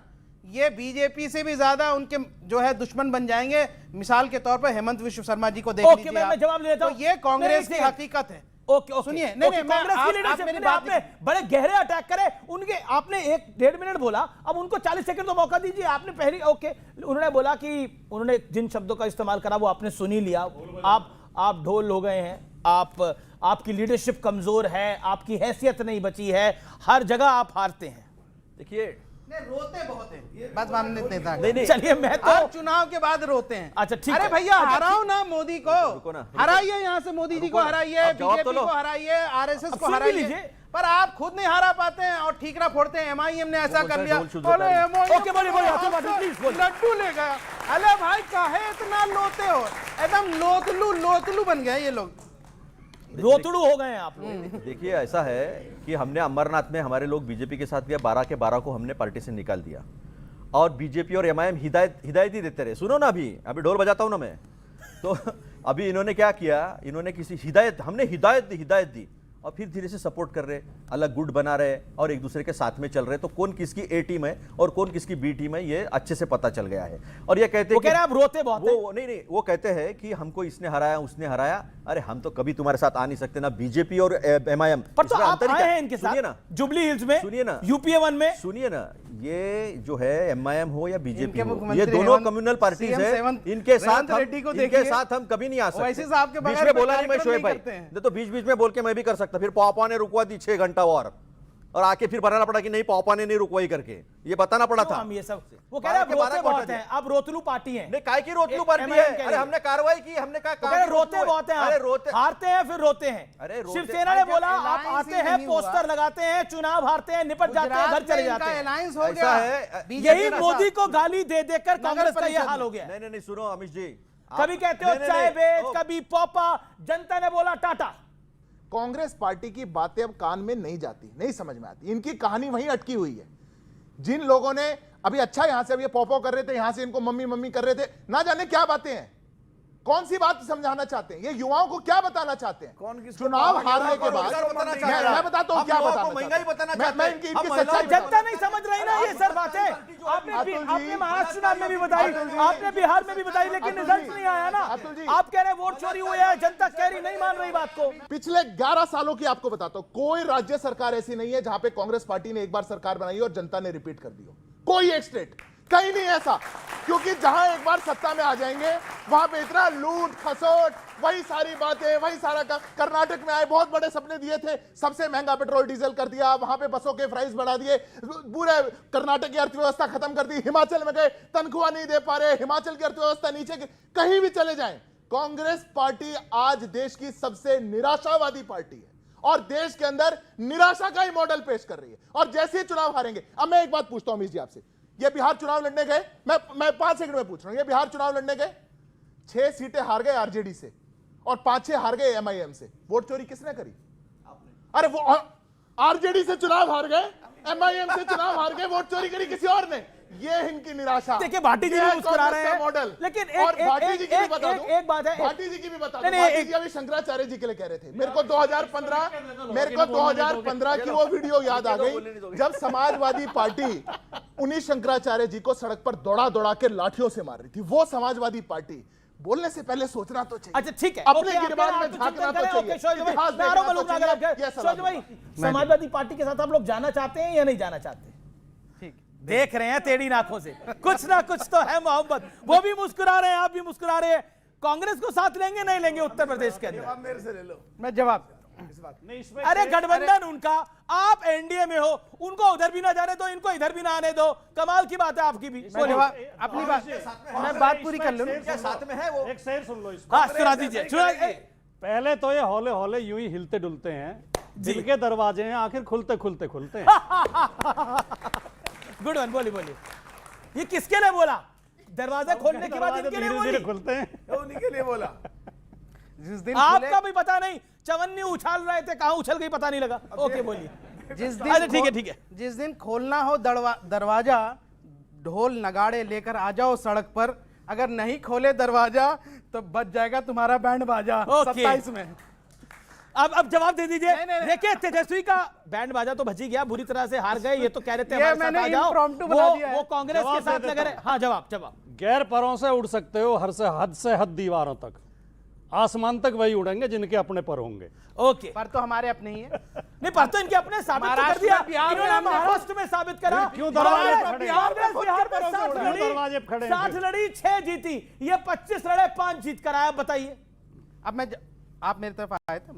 ये बीजेपी से भी ज्यादा उनके जो है दुश्मन बन जाएंगे। मिसाल के तौर पर हेमंत विश्व शर्मा जी को देख लीजिए। मैं जवाब लेता हूं। तो ये कांग्रेस की हकीकत है। ओके, सुनिए, नहीं, कांग्रेस की लीडरशिप आपने बड़े गहरे अटैक करे उनके, आपने 1-1.5 मिनट बोला, अब उनको 40 सेकंड तो मौका दीजिए। आपने पहले उन्होंने बोला कि उन्होंने जिन शब्दों का इस्तेमाल करा वो आपने सुन ही लिया। आप ढोल हो गए हैं, आपकी लीडरशिप कमजोर है, आपकी हैसियत नहीं बची है, हर जगह आप हारते हैं। देखिए, रोते बहुत हैं, बस मानने नेता। नहीं, चलिए, मैं तो हर चुनाव के बाद रोते हैं। अच्छा, ठीक है। अरे भैया, हराओ ना मोदी को, हराइए यहाँ से, मोदी जी को हराइए, बीजेपी को हराइए, आरएसएस को हराइए, पर आप खुद नहीं हरा पाते हैं और ठीकरा फोड़ते हैं। एमआईएम ने ऐसा कर लिया, लड्डू ले गया। अरे भाई, काहे इतना लोते हो, एकदम लोतलू बन गए ये लोग, रोतड़ू हो गए हैं आप लोग। देखिए, ऐसा है कि हमने अमरनाथ में हमारे लोग बीजेपी के साथ गए, 12 के 12 को हमने पार्टी से निकाल दिया, और बीजेपी और एमआईएम हिदायत ही देते रहे। सुनो ना, अभी ढोल बजाता हूं ना मैं, तो अभी इन्होंने क्या किया, इन्होंने हमने हिदायत दी और फिर धीरे से सपोर्ट कर रहे, अलग गुट बना रहे और एक दूसरे के साथ में चल रहे। तो कौन किसकी ए टीम है और कौन किसकी बी टीम है, ये अच्छे से पता चल गया है। और ये कहते हैं आप रोते बहुत हैं। नहीं, वो कहते हैं कि हमको इसने हराया, उसने हराया। अरे हम तो कभी तुम्हारे साथ आ नहीं सकते ना, बीजेपी और एमआईएम। पर तो आप आए हैं इनके साथ ना, जुबली हिल्स में, सुनिए ना, यूपीए 1 में, सुनिए ना, ये जो है एमआईएम हो या बीजेपी हो, ये दोनों कम्युनल पार्टीज है, इनके साथ हम कभी नहीं आ सकते। बीच में बोला नहीं मैं शोएब भाई, तो बीच में बोल के मैं भी कर सकता, फिर पापा ने रुकवा दी 6 घंटा और आके फिर बताना पड़ा कि नहीं, पापा ने नहीं रुकवाई करके, ये बताना पड़ा था। हम ये सब वो कह रहे हैं रोते बहुत हैं, आप रोतलू पार्टी हैं। नहीं, काय की रोतलू पार्टी है? अरे हमने कार्रवाई की, हमने कहा रोते बहुत हैं। अरे रोते, हारते हैं फिर रोते हैं। अरे शिवसेना ने बोला आप आते हैं, पोस्टर लगाते हैं, चुनाव हारते हैं, निपट जाते हैं, घर चले जाते हैं। ऐसा है, यही मोदी को गाली दे देकर कांग्रेस का ये हाल हो गया। नहीं, सुनो अमित जी, कभी कहते हो चाय बेच, कभी पापा, जनता ने बोला टाटा। कांग्रेस पार्टी की बातें अब कान में नहीं जाती, नहीं समझ में आती, इनकी कहानी वहीं अटकी हुई है। जिन लोगों ने अभी अच्छा यहां से अब ये पॉपो कर रहे थे, यहां से इनको मम्मी कर रहे थे, ना जाने क्या बातें हैं, कौन सी बात समझाना चाहते हैं, ये युवाओं को क्या बताना चाहते हैं। चुनाव हारने के बाद मैं बताता हूं क्या बताना, महंगाई बताना मैं इनकी सच्चाई, जनता नहीं समझ रही ना ये सर बातें। आपने महाराष्ट्र चुनाव में भी बताई, आपने बिहार में भी बताई, लेकिन रिजल्ट नहीं आया ना। आप कह रहे वोट चोरी हुए है, जनता कह रही नहीं मान रही बात को। पिछले 11 सालों की आपको बताता हूं, कोई राज्य सरकार ऐसी नहीं है जहां पे कांग्रेस पार्टी ने एक बार सरकार बनाई और जनता ने रिपीट कर दी हो। कोई एक स्टेट कहीं नहीं ऐसा, क्योंकि जहां एक बार सत्ता में आ जाएंगे वहां पे इतना लूट खसोट, वही सारी बातें, वही सारा कर्नाटक में आए, बहुत बड़े सपने दिए थे, सबसे महंगा पेट्रोल डीजल कर दिया, वहां पे बसों के प्राइस बढ़ा दिए, पूरे कर्नाटक की अर्थव्यवस्था खत्म कर दी, हिमाचल में गए, तनख्वाह नहीं दे पा रहे, हिमाचल की अर्थव्यवस्था नीचे कहीं भी चले जाएं। कांग्रेस पार्टी आज देश की सबसे निराशावादी पार्टी है और देश के अंदर निराशा का ही मॉडल पेश कर रही है। और जैसे ही चुनाव हारेंगे, अब मैं एक बात पूछता हूं अमीश जी आपसे, ये बिहार चुनाव लड़ने गए, मैं 5 सेकंड में पूछ रहा हूं, ये बिहार चुनाव लड़ने गए, 6 सीटें हार गए आरजेडी से और 5-6 हार गए एमआईएम से। वोट चोरी किसने करी? अरे वो आरजेडी से चुनाव हार गए, एमआईएम से चुनाव हार गए, वोट चोरी करी किसी और ने। ये इनकी निराशा। देखिए भाटी जी भी मुस्कुरा रहे हैं मॉडल, लेकिन भाटी जी की भी बता दो, एक बात है, भाटी जी की भी बता दो, भाटी जी अभी शंकराचार्य जी के लिए कह रहे थे। मेरे को 2015 की वो वीडियो याद आ गई जब समाजवादी पार्टी उन्हीं शंकराचार्य जी को सड़क पर दौड़ा दौड़ा के लाठियों से मार रही थी। वो समाजवादी पार्टी बोलने से पहले सोचना तो चाहिए। अच्छा ठीक है, अपने गिरबान में झांकना तो चाहिए। समाजवादी पार्टी के साथ आप लोग जाना चाहते हैं या नहीं जाना चाहते? देख रहे हैं टेढ़ी आंखों से, कुछ ना कुछ तो है मोहब्बत। वो भी मुस्कुरा रहे हैं, आप भी मुस्कुरा रहे हैं। कांग्रेस को साथ लेंगे नहीं लेंगे उत्तर प्रदेश के अंदर? मेरे से ले लो, मैं जवाब अरे गठबंधन उनका, आप एनडीए में हो, उनको उधर भी ना जाने दो, इनको इधर भी ना आने दो। कमाल की बात है आपकी भी। अपनी बात, मैं बात पूरी कर लूं। साथ में है वो, एक शेर सुन लो हाँ सुना दीजिए। पहले तो ये हौले हौले यूं ही हिलते डुलते हैं, दिल के दरवाजे हैं आखिर खुलते खुलते खुलते हैं। गुड वन, बोलिए। ये किसके लिए बोला? दरवाजा खोलने के बाद इनके लिए बोली? खुलते हैं, उन्हीं के लिए बोला। जिस दिन आपका भी पता नहीं, चवन्नी उछाल रहे थे, कहां उछल गई पता नहीं लगा। ओके बोलिए। जिस दिन ठीक है। जिस दिन खोलना हो दरवाजा, ढोल नगाड़े लेकर आ जाओ सड़क पर। अगर नहीं खोले दरवाजा तो बच जाएगा तुम्हारा बैंड बाजा। 27 में। अब जवाब दे दीजिए। देखिए तेजस्वी का बैंड बाजा तो बच ही गया, बुरी तरह से हार गए। ये तो कह रहे थे हमारे साथ आ जाओ, वो कांग्रेस के साथ लगे रहे। हाँ जवाब। गैर परों से उड़ सकते हो हद से हद दीवारों तक, आसमान तक वही उड़ेंगे जिनके अपने पर होंगे। ओके, पर तो हमारे अपने ही है। नहीं, पर तो इनके अपने साबित कर दिया, इन्होंने महाराष्ट्र में साबित करा। क्यों दरवाजे खड़े? बिहार में 60 लड़ी 6 जीती, ये 25 लड़े 5 जीत कर आया। बताइए। अब आप मेरी तरफ आए थे,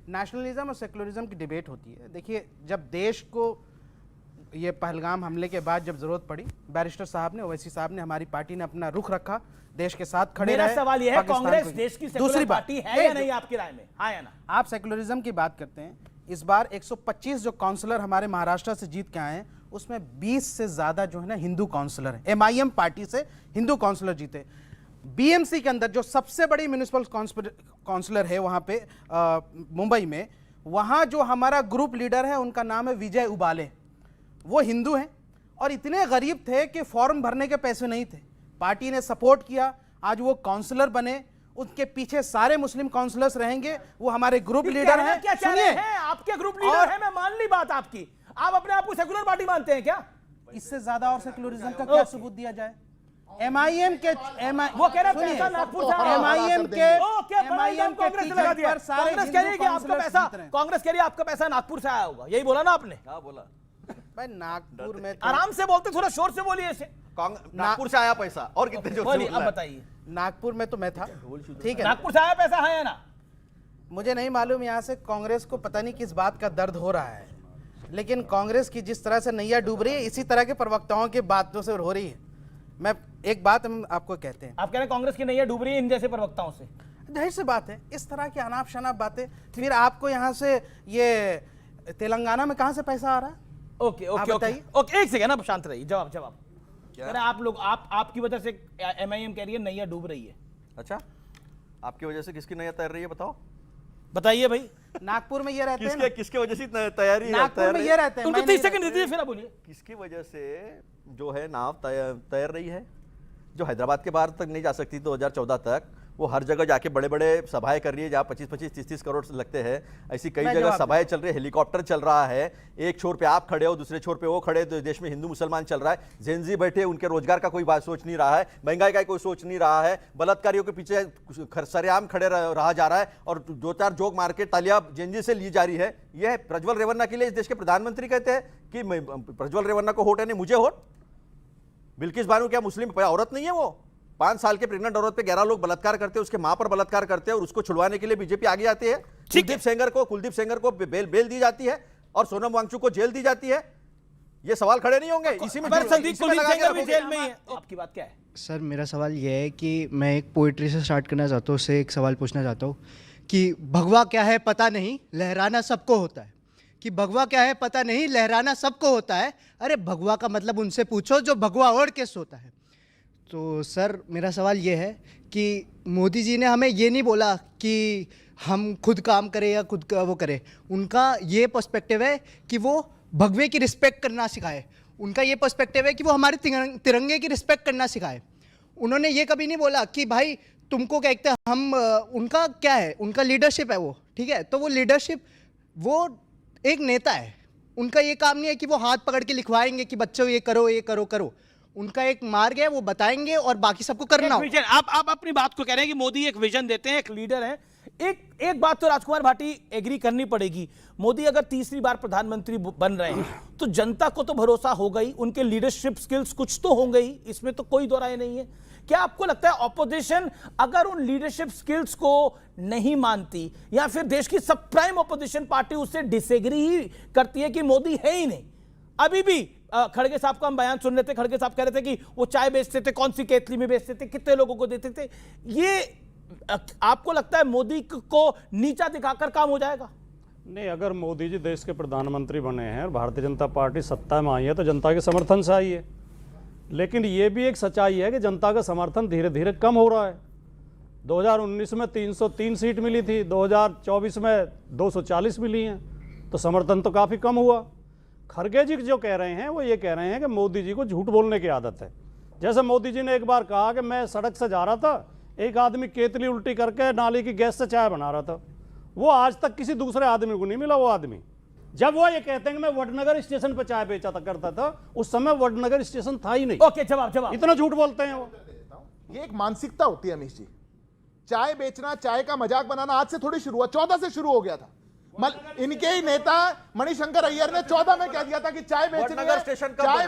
नेशनलिज्म और सेकुलरिज्म की डिबेट होती है। देखिए, जब देश को ये पहलगाम हमले के बाद जब जरूरत पड़ी, बैरिस्टर साहब ने, ओवैसी साहब ने, हमारी पार्टी ने अपना रुख रखा, देश के साथ खड़े रहे। मेरा सवाल यह है, कांग्रेस देश की सेकुलर पार्टी है या नहीं आपकी राय में? हाँ या ना? आप सेकुलरिज्म की बात करते हैं। इस बार 125 जो काउंसलर हमारे महाराष्ट्र से जीत के आए हैं, उसमें 20 से ज्यादा जो है ना हिंदू काउंसलर है। एमआईएम पार्टी से हिंदू काउंसलर जीते। बीएमसी के अंदर जो सबसे बड़ी म्युनिसिपल काउंसलर है वहां पे मुंबई में, वहां जो हमारा ग्रुप लीडर है उनका नाम है विजय उबाले। वो हिंदू हैं और इतने गरीब थे कि फॉर्म भरने के पैसे नहीं थे। पार्टी ने सपोर्ट किया, आज वो काउंसलर बने। उनके पीछे सारे मुस्लिम काउंसलर्स रहेंगे। वो हमारे ग्रुप लीडर हैं। सुनिए, आपके ग्रुप लीडर हैं, मैं मान ली बात आपकी। आप अपने आप को सेकुलर पार्टी मानते हैं क्या? इससे ज्यादा और सेकुलरिज्म का क्या सबूत दिया जाए? एमआईएम के वो कह रहे हैं नागपुर से एमआईएम के कांग्रेस लगा दिया। कांग्रेस कह रही है कि आपका पैसा, कांग्रेस कह रही है आपका पैसा नागपुर से आया होगा। यही बोला ना आपने? हाँ बोला भाई। नागपुर में आराम से बोलते, थोड़ा शोर से बोलिए। नागपुर से आया पैसा और कितने जोर से अब बताइए। नागपुर में तो मैं था, ठीक है। नागपुर से आया पैसा है ना? मुझे नहीं मालूम, यहाँ से कांग्रेस को पता नहीं किस बात का दर्द हो रहा है, लेकिन कांग्रेस की जिस तरह से नैया डूब रही है, इसी तरह के प्रवक्ताओं की बातों से हो रही है। मैं एक बात हम आपको कहते हैं, आप कह रहे हैं कांग्रेस की नैया डूब रही है इन जैसे प्रवक्ताओं से। जाहिर सी बात है, इस तरह की अनाप शनाप बातें। फिर आपको यहाँ से ये तेलंगाना में कहाँ से पैसा आ रहा है? ओके, एक सेकंड, अब शांत रहिए। जवाब आप लोग, आपकी वजह से एमआईएम कह रही है नैया डूब रही है। अच्छा, आपकी वजह से किसकी नैया तैर रही है? बताइए भाई। नागपुर में ये रहते हैं। किसके वजह से तैयारी? नागपुर में ये रहते हैं। उनको 30 सेकंड दीजिए, फिर बोलिए। किसकी वजह से जो है नाव तैर रही है? जो हैदराबाद के बाहर तक नहीं जा सकती 2014 तक, वो हर जगह जाके बड़े बड़े सभाएं कर रही है जहाँ 25-25, 30-30 करोड़ लगते हैं। ऐसी कई जगह सभाएं चल रही है, हेलीकॉप्टर चल रहा है। एक छोर पे आप खड़े हो, दूसरे छोर पे वो खड़े, तो देश में हिंदू मुसलमान चल रहा है। जेनजी बैठे, उनके रोजगार का कोई बात सोच नहीं रहा है, महंगाई का कोई सोच नहीं रहा है, बलात्कारियों के पीछे सरेआम खड़े रहा जा रहा है और 2-4 जोक मार के तालियां जेनजी से ली जा रही है। यह प्रज्वल रेवन्ना के लिए इस देश के प्रधानमंत्री कहते हैं कि प्रज्वल रेवन्ना को वोट है नहीं, मुझे वोट। बिल्किस बानो क्या मुस्लिम औरत नहीं है? वो 5 साल के प्रेग्नेंट औरत पे 11 लोग बलात्कार करते हैं, उसके मां पर बलात्कार करते हैं और उसको छुड़वाने के लिए बीजेपी आगे आती है। कुलदीप सेंगर को बेल दी जाती है और सोनम वांगचुक को जेल दी जाती है। ये सवाल खड़े नहीं होंगे। इसी में संदीप कुलदीप सेंगर भी जेल में ही है। आपकी बात क्या है? सर मेरा सवाल यह है कि मैं एक पोइट्री से स्टार्ट करना चाहता हूँ, उससे एक सवाल पूछना चाहता हूँ कि भगवा क्या है पता नहीं, लहराना सबको होता है। कि भगवा क्या है पता नहीं, लहराना सबको होता है। अरे भगवा का मतलब उनसे पूछो जो भगवा ओढ़ के सोता है। तो सर मेरा सवाल ये है कि मोदी जी ने हमें ये नहीं बोला कि हम खुद काम करें या खुद का वो करें। उनका ये पर्सपेक्टिव है कि वो भगवे की रिस्पेक्ट करना सिखाए। उनका ये पर्सपेक्टिव है कि वो हमारे तिरंगे की रिस्पेक्ट करना सिखाए। उन्होंने ये कभी नहीं बोला कि भाई तुमको क्या कहते हैं हम, उनका क्या है, उनका लीडरशिप है वो, ठीक है। तो वो लीडरशिप, वो एक नेता है, उनका ये काम नहीं है कि वो हाथ पकड़ के लिखवाएंगे कि बच्चों ये करो ये करो करो। उनका एक मार्ग है, वो बताएंगे और बाकी सबको करना हो। आप अपनी बात को कह रहे हैं कि मोदी एक विजन देते हैं, एक लीडर हैं। एक बात तो राजकुमार भाटी एग्री करनी पड़ेगी, मोदी अगर तीसरी बार प्रधानमंत्री बन रहे हैं तो जनता को तो भरोसा होगा ही, उनके लीडरशिप स्किल्स कुछ तो होंगे ही, इसमें तो कोई दो राय नहीं है। क्या आपको लगता है ऑपोजिशन अगर उन लीडरशिप स्किल्स को नहीं मानती या फिर देश की सब प्राइम ऑपोजिशन पार्टी उससे डिसएग्री ही करती है कि मोदी है ही नहीं? अभी भी खड़गे साहब का हम बयान सुन रहे थे, खड़गे साहब कह रहे थे कि वो चाय बेचते थे, कौन सी केतली में बेचते थे, कितने लोगों को देते थे। ये आपको लगता है मोदी को नीचा दिखाकर काम हो जाएगा? नहीं, अगर मोदी जी देश के प्रधानमंत्री बने हैं और भारतीय जनता पार्टी सत्ता में आई है तो जनता के समर्थन से आई है। लेकिन ये भी एक सच्चाई है कि जनता का समर्थन धीरे धीरे कम हो रहा है। 2019 में 303 सीट मिली थी, 2024 में 240 मिली हैं, तो समर्थन तो काफ़ी कम हुआ। खड़गे जी जो कह रहे हैं वो ये कह रहे हैं कि मोदी जी को झूठ बोलने की आदत है। जैसे मोदी जी ने एक बार कहा कि मैं सड़क से जा रहा था, एक आदमी केतली उल्टी करके नाली की गैस से चाय बना रहा था। वो आज तक किसी दूसरे आदमी को नहीं मिला वो आदमी। जब वो ये कहते हैं कि मैं वडनगर स्टेशन पर चाय बेचा करता था, उस समय वडनगर स्टेशन था ही नहीं। ओके, जवाब इतना झूठ बोलते हैं वो। ये एक मानसिकता होती है अमीश जी। चाय बेचना, चाय का मजाक बनाना आज से थोड़ी शुरू हुआ, 14 से शुरू हो गया था। इनके ही नेता मणिशंकर अय्यर ने 14 में कह दिया था कि चाय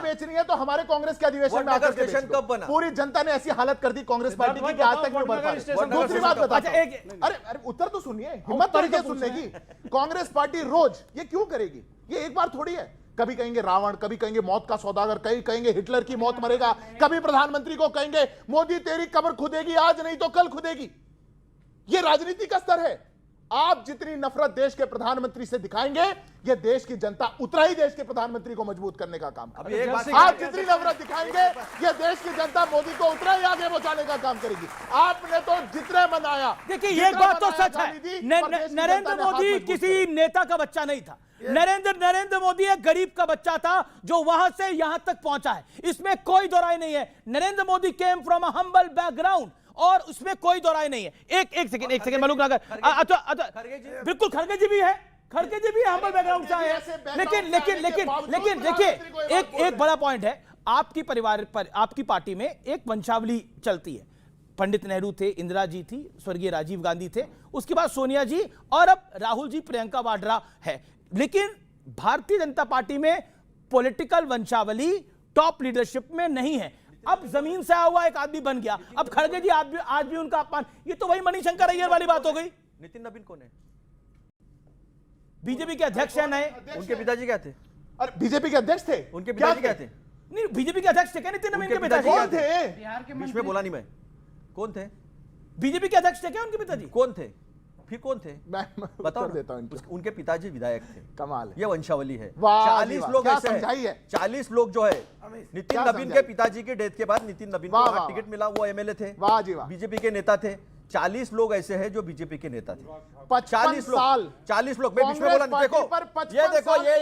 बेचनी है तो हमारे कांग्रेस के अधिवेशन में आकर के बेच दो। पूरी जनता ने ऐसी हालत कर दी कांग्रेस पार्टी की कि आज तक नहीं बढ़ पा रही। दूसरी बात बताता हूं, अरे उत्तर तो सुनिए, हिम्मत करके सुनने की। कांग्रेस पार्टी रोज ये क्यों करेगी? ये एक बार थोड़ी है। कभी कहेंगे रावण, कभी कहेंगे मौत का सौदागर, कहीं कहेंगे हिटलर की मौत मरेगा, कभी प्रधानमंत्री को कहेंगे मोदी तेरी कब्र खुदेगी, आज नहीं तो कल खुदेगी। ये राजनीति का स्तर है। आप जितनी नफरत देश के प्रधानमंत्री से दिखाएंगे, ये देश की जनता उतना ही देश के प्रधानमंत्री को मजबूत करने का काम करेगी। आप जितनी नफरत दिखाएंगे, ये देश की जनता मोदी को उतना ही आगे पहुंचाने का काम करेगी। आपने तो जितने मनाया, देखिए एक बात तो सच है, नरेंद्र मोदी किसी नेता का बच्चा नहीं था। नरेंद्र मोदी एक गरीब का बच्चा था जो वहां से यहां तक पहुंचा है, इसमें कोई दो राय नहीं है। Narendra Modi came from a humble background और उसमें कोई दो राय नहीं है। एक सेकंड मलूक नगर, बिल्कुल खड़गे जी भी है, खड़गे जी भी हम्बल बैकग्राउंड से आए हैं। लेकिन देखिए एक बड़ा पॉइंट है, आपकी परिवार पर, आपकी पार्टी में एक वंशावली चलती है। पंडित नेहरू थे, इंदिरा जी थी, स्वर्गीय राजीव गांधी थे, उसके बाद सोनिया जी और अब राहुल जी, प्रियंका वाड्रा है। लेकिन भारतीय जनता पार्टी में पॉलिटिकल वंशावली टॉप लीडरशिप में नहीं है। अब जमीन से आया हुआ एक आदमी बन गया, अब खड़गे जी आज भी उनका अपमान। ये तो वही मणिशंकर अय्यर वाली बात हो गई। नितिन नवीन कौन है? बीजेपी के अध्यक्ष हैं नए। उनके पिताजी क्या थे? अरे बीजेपी के अध्यक्ष थे। उनके पिताजी क्या थे? नहीं, बीजेपी के अध्यक्ष थे क्या नितिन नवीन के पिताजी? कौन थे? बिहार के बीच में बोला नहीं मैं। कौन थे? बीजेपी के अध्यक्ष थे क्या उनके पिताजी? कौन थे? फिर कौन थे? बताओ देता हूं। उनके पिताजी विधायक थे। कमाल है, ये वंशावली है। 40 लोग ऐसे हैं, 40 लोग जो है नितिन नवीन के पिताजी के डेथ के बाद नितिन नवीन को टिकट मिला, वो एमएलए थे, बीजेपी के नेता थे। 40 लोग ऐसे हैं जो बीजेपी के नेता थे। 40 लोग मैं बीच में बोला। देखो ये देखो ये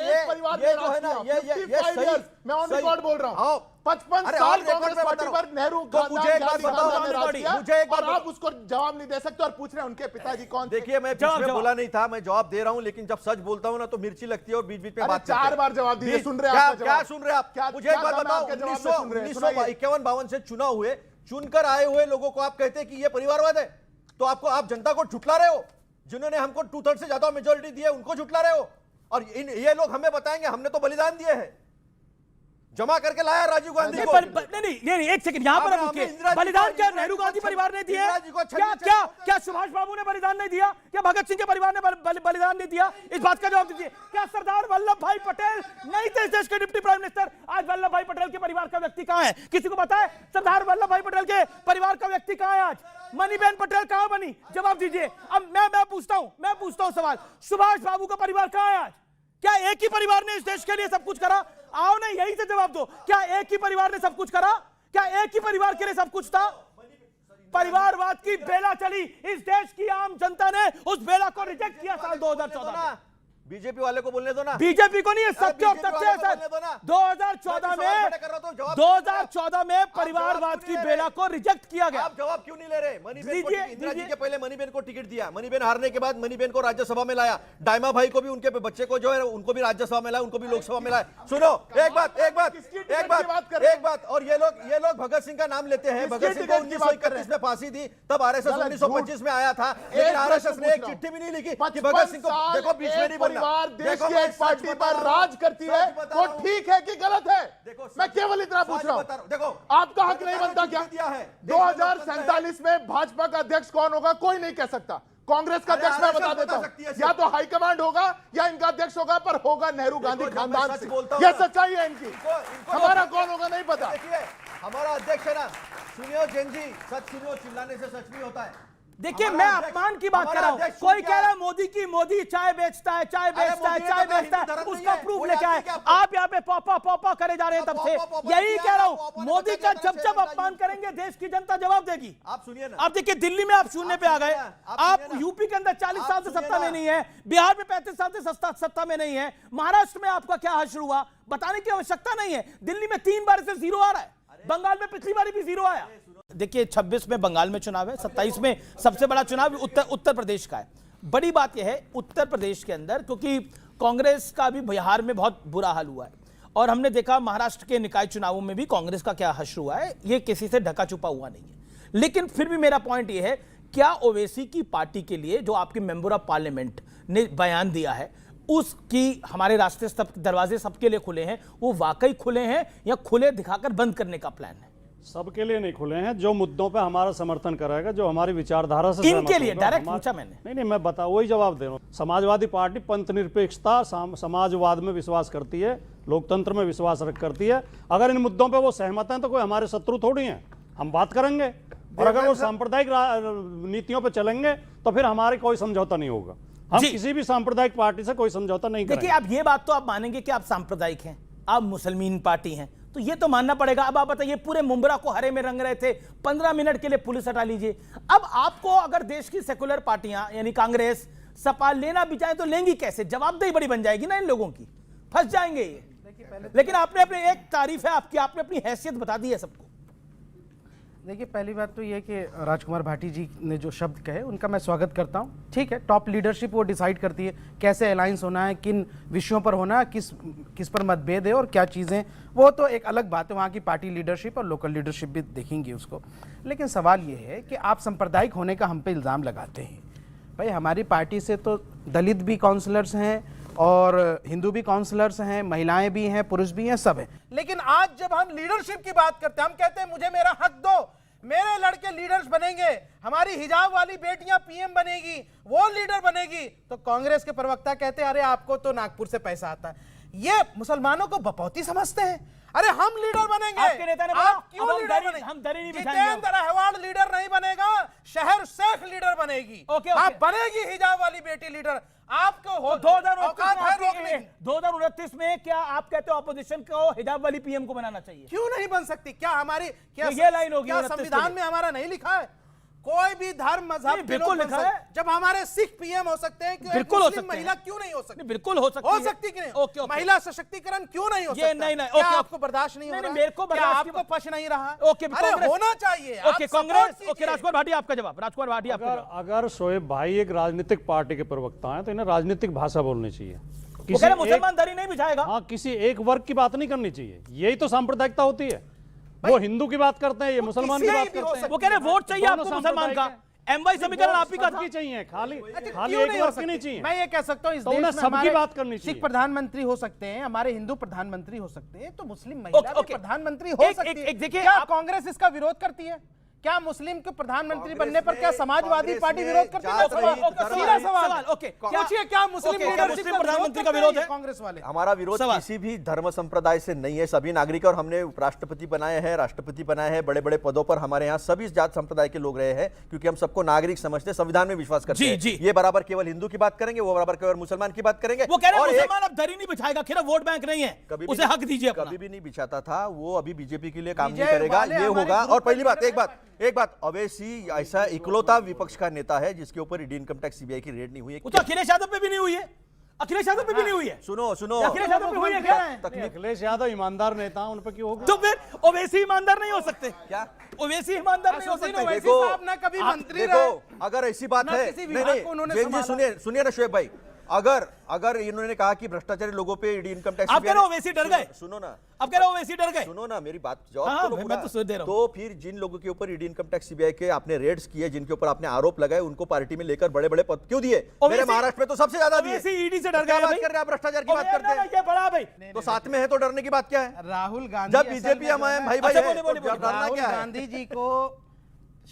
जो है ना, ये सही, मैं ऑन रिकॉर्ड बोल रहा हूं। 55 साल कांग्रेस पार्टी पर नेहरू मुझे एक बात बताओ, और आप उसको जवाब नहीं दे सकते और पूछ रहे हैं उनके पिताजी कौन थे। देखिए मैं बीच में बोला नहीं था, मैं जवाब दे रहा हूं, लेकिन जब सच बोलता हूं ना तो मिर्ची लगती है और बीच बीच में बात 4 बार जवाब दिए। सुन रहे हैं क्या सुन रहे हैं आप? मुझे एक बात बताओ, 1951-52 से चुनाव हुए, चुनकर आए हुए लोगों को आप कहते हैं कि ये परिवारवाद है, तो आप जनता को झुठला रहे हो। जिन्होंने हमको 2/3 से ज्यादा मेजोरिटी दी है उनको झुठला रहे हो, और ये लोग हमें बताएंगे हमने तो बलिदान दिए हैं। जमा करके लाया राजीव गांधी को। नहीं, एक सेकंड यहाँ पर आप रुकिए। बलिदान क्या नेहरू गांधी परिवार ने दिए? क्या सुभाष बाबू ने बलिदान नहीं दिया? क्या भगत सिंह के परिवार ने बलिदान नहीं दिया? इस बात का जवाब दीजिए। क्या सरदार वल्लभ भाई पटेल नहीं थे इस देश के डिप्टी प्राइम मिनिस्टर? आज वल्लभ भाई पटेल के परिवार का व्यक्ति कहाँ है? किसी को पता है सरदार वल्लभ भाई पटेल के परिवार का व्यक्ति कहाँ है आज? मणिबेन पटेल कहाँ बनी? जवाब दीजिए। अब मैं पूछता हूं सवाल, सुभाष बाबू का परिवार कहाँ है आज? क्या एक ही परिवार ने इस देश के लिए सब कुछ करा? आओ ना, यही से जवाब दो। क्या एक ही परिवार ने सब कुछ करा? क्या एक ही परिवार के लिए सब कुछ था? परिवारवाद की बेला चली, इस देश की आम जनता ने उस बेला को रिजेक्ट किया साल 2014 में। बीजेपी वाले को बोलने दो ना। बीजेपी को नहीं, सत्य और सत्य है सर। 2014 में परिवारवाद की बेला को रिजेक्ट किया गया। आप जवाब क्यों नहीं ले रहे? इंदिरा जी के पहले मणिबेन को टिकट दिया, मणिबेन हारने के बाद मणिबेन को राज्यसभा में लाया, डायमा भाई को भी, उनके बच्चे को जो है उनको भी राज्यसभा में लाया, उनको भी लोकसभा में लाया। सुनो, एक बात, और ये लोग भगत सिंह का नाम लेते हैं। भगत सिंह को 1931 में फांसी दी, तब आरएसएस 1925 में आया था, लेकिन आरएसएस ने एक चिट्ठी भी नहीं लिखी कि भगत सिंह को, देखो बीच में नहीं बोलना। देश की एक पार्टी पर राज करती है, वो ठीक है कि गलत है? मैं केवल इतना पूछ रहा हूं। देखो, आपका हक नहीं बनता क्या? 2047 में भाजपा का अध्यक्ष कौन होगा कोई नहीं कह सकता। कांग्रेस का अध्यक्ष मैं बता देता हूं, या तो हाईकमांड होगा या इनका अध्यक्ष होगा, पर होगा नेहरू गांधी खानदान से। यह सच्चाई है इनकी। हमारा कौन होगा नहीं पता। हमारा अध्यक्ष है ना, सुनियो जैन जी, सच सुनियो, चिल्लाने से सच नहीं होता है। देखिए, मैं अपमान की बात कर रहा हूं। कोई कह रहा है मोदी चाय बेचता है, उसका प्रूफ लेके आए। आप यहाँ पे पॉपा करे जा रहे हैं तब से। यही कह रहा हूं, मोदी का जब अपमान करेंगे देश की जनता जवाब देगी। आप सुनिए ना, आप देखिए, दिल्ली में आप शून्य पे आ गए। आप यूपी के अंदर 40 साल से सत्ता में नहीं है, बिहार में 35 साल से सत्ता में नहीं है, महाराष्ट्र में आपका क्या हश्र हुआ बताने की आवश्यकता नहीं है। दिल्ली में 3 बार से 0 आ रहा है, बंगाल में पिछली बार भी 0 आया। देखिए, 26 में बंगाल में चुनाव है, 27 में सबसे बड़ा चुनाव उत्तर प्रदेश का है। बड़ी बात यह है उत्तर प्रदेश के अंदर, क्योंकि कांग्रेस का भी बिहार में बहुत बुरा हाल हुआ है, और हमने देखा महाराष्ट्र के निकाय चुनावों में भी कांग्रेस का क्या हश्र हुआ है, ये किसी से ढका छुपा हुआ नहीं है। लेकिन फिर भी मेरा पॉइंट यह है, क्या ओवैसी की पार्टी के लिए जो आपके मेंबर ऑफ पार्लियामेंट ने बयान दिया है, उसकी हमारे रास्ते दरवाजे सबके लिए खुले हैं, वो वाकई खुले हैं या खुले दिखाकर बंद करने का प्लान है? सबके लिए नहीं खुले हैं। जो मुद्दों पे हमारा समर्थन करेगा, जो हमारी विचारधारा से इनके लिए डायरेक्ट पूछा मैंने। नहीं, मैं वही जवाब दे रहा हूँ। समाजवादी पार्टी पंथ निरपेक्षता, समाजवाद में विश्वास करती है, लोकतंत्र में विश्वास करती है। अगर इन मुद्दों पे वो सहमत हैं तो कोई हमारे शत्रु थोड़ी हैं, हम बात करेंगे। और अगर वो सांप्रदायिक नीतियों पर चलेंगे तो फिर हमारे कोई समझौता नहीं होगा। हम किसी भी सांप्रदायिक पार्टी से कोई समझौता नहीं करेंगे। देखिए, अब ये बात तो आप मानेंगे कि आप सांप्रदायिक हैं, आप मुसलमान पार्टी हैं, तो ये तो मानना पड़ेगा। अब आप बताइए, पूरे मुंबरा को हरे में रंग रहे थे, 15 मिनट के लिए पुलिस हटा लीजिए। अब आपको अगर देश की सेकुलर पार्टियां यानी कांग्रेस सपा लेना भी चाहे तो लेंगी कैसे? जवाबदेही बड़ी बन जाएगी ना इन लोगों की, फंस जाएंगे ये। लेकिन आपने अपने एक तारीफ है आपकी, आपने अपनी हैसियत बता दी है सबको। देखिए, पहली बात तो ये कि राजकुमार भाटी जी ने जो शब्द कहे उनका मैं स्वागत करता हूँ। ठीक है, टॉप लीडरशिप वो डिसाइड करती है कैसे अलायंस होना है, किन विषयों पर होना है, किस पर मतभेद है और क्या चीज़ें, वो तो एक अलग बात है। वहाँ की पार्टी लीडरशिप और लोकल लीडरशिप भी देखेंगे उसको। लेकिन सवाल ये है कि आप सांप्रदायिक होने का हम पे इल्ज़ाम लगाते हैं। भाई, हमारी पार्टी से तो दलित भी काउंसलर्स हैं और हिंदू भी काउंसलर्स हैं, महिलाएं भी हैं, पुरुष भी हैं, सब हैं। लेकिन आज जब हम लीडरशिप की बात करते हैं, हम कहते हैं मुझे मेरा हक दो, मेरे लड़के लीडर्स बनेंगे, हमारी हिजाब वाली बेटियां पीएम बनेगी, वो लीडर बनेगी, तो कांग्रेस के प्रवक्ता कहते हैं अरे आपको तो नागपुर से पैसा आता है। ये मुसलमानों को बपौती समझते हैं। अरे हम लीडर बनेंगे, आपके नेता ने आप क्यों लीडर बनेंगे? हम दरी नहीं जितेंद्र अहवाल लीडर नहीं बनेगा, शहर शेख लीडर बनेगी। आप बनेगी हिजाब वाली बेटी लीडर। आपको 2029 में क्या आप कहते हो ऑपोजिशन को हिजाब वाली पीएम को बनाना चाहिए? क्यों नहीं बन सकती? क्या हमारी ये लाइन होगी? क्या संविधान में हमारा नहीं लिखा है? कोई भी धर्म मजहब बिल्कुल लिखा है। जब हमारे सिख पीएम हो सकते हैं, बिल्कुल हो सकते हैं। महिला क्यों नहीं हो सकती? बिल्कुल हो सकती है। हो सकती कि नहीं? महिला सशक्तिकरण क्यों नहीं हो सकता? नहीं, क्या आपको बर्दाश्त नहीं हो रहा? मेरे को आपको पच नहीं रहा? अरे होना चाहिए। कांग्रेस। राजकुमार भाटी आपका जवाब। राजकुमार भाटी आपका जवाब। अगर शोएब भाई एक राजनीतिक पार्टी के प्रवक्ता हैं तो इन्हें राजनीतिक भाषा बोलनी चाहिए। मुसलमान दरी नहीं बिछाएगा। हाँ, किसी एक वर्ग की बात नहीं करनी चाहिए। यही तो सांप्रदायिकता होती है। वो हिंदू की बात करते हैं, ये मुसलमान की बात करते हैं। वो कह रहे वोट चाहिए आपको मुसलमान का। M-Y समीकरण आप ही का था। सबकी चाहिए, खाली क्यों एक नहीं हो वर्ग की नहीं सकती? चाहिए। मैं ये कह सकता हूँ इस तो देश उन्हें में सबकी हमारे बात करनी चाहिए। सिख प्रधानमंत्री हो सकते हैं, हमारे हिंदू प्रधानमंत्री हो सकते हैं, तो मुस्लिम महिला भी ओके। प्रधानमंत्री हो एक- सकती है। एक देखिए, क्या आप- कांग्रेस इसका विरोध करती है? क्या मुस्लिम के प्रधानमंत्री बनने पर में- क्या समाजवादी कांग्रेस पार्टी में विरोध करती है? जात सवाल, रहित धर्म सीधा रहित सवाल। ओके, पूछिए क्या मुस्लिम ओके, लीडरशिप मुस्लिम का प्रधानमंत्री विरोध का विरोध करते है? हैं कांग्रेस वाले? हमारा विरोध सवाल। किसी भी धर्म संप्रदाय से नहीं है, सभी नागरिक, और हमने उपराष्ट्रपति बनाए हैं, राष्ट्रपति बनाए हैं, बड़े बड़े पदों पर हमारे यहाँ सभी जात संप्रदाय के लोग रहे हैं, क्योंकि हम सबको नागरिक समझते हैं, संविधान में विश्वास करते जी, हैं। जी। ये बराबर केवल हिंदू की बात करेंगे, वो बराबर केवल मुसलमान की बात करेंगे। वो कह रहे हैं और एक- मुसलमान अब दरी नहीं बिछाएगा, खैर वोट बैंक नहीं है, कभी भी उसे नहीं- हक दीजिए अपना। कभी भी नहीं बिछाता था वो, अभी बीजेपी के लिए काम नहीं विजय करेगा, वाले ये हमारे होगा। ग्रुप और में पहली बात, लीडर एक बात, अवैसी ऐसा इकलौता विपक्ष का नेता है जिसके ऊपर ईडी इनकम टैक्स सीबीआई की रेड नहीं हुई है। वो तो अखिलेश यादव पे भी नहीं हुई है, अखिलेश यादव पे भी नहीं हुई है। सुनो सुनो, अखिलेश यादव पे हुई है क्या? अखिलेश यादव ईमानदार नेता, उन पर क्यों होगा? तो फिर ओवैसी ईमानदार नहीं हो सकते क्या? ओवैसी ईमानदार नहीं हो असुद्दीन सकते? ओवैसी देखो, साहब ना कभी आप मंत्री देखो, रहे, अगर ऐसी बात ना है, किसी नहीं विभाग को उन्होंने जैन जी संभाला। सुनिए ना शोएब भाई, अगर इन्होंने कहा कि भ्रष्टाचारी लोगों पे ईडी इनकम टैक्स, आप कह रहे हो ओवैसी डर गए? सुनो ना, अब कह रहे हो ओवैसी डर गए? सुनो ना मेरी बात, हाँ, जवाब तो लो मैं पूरा। तो सुन दे रहा हूं। तो फिर जिन लोगों के ऊपर ईडी इनकम टैक्स सीबीआई के आपने रेड्स किए, जिनके ऊपर आपने आरोप लगाए, उनको पार्टी में लेकर बड़े बड़े पद क्यों दिए? मेरे ओवैसी- महाराष्ट्र में तो सबसे ज्यादा दिए। ओवैसी ईडी से डर क्या गए बात भाई? कर रहे हैं आप? भ्रष्टाचार की बात करते हैं ये बड़ा भाई। तो साथ में है तो डरने की बात क्या है? राहुल गांधी जब बीजेपी हमारे भाई भाई अच्छा, है, बोले, तो डरना राहुल क्या है? गांधी जी को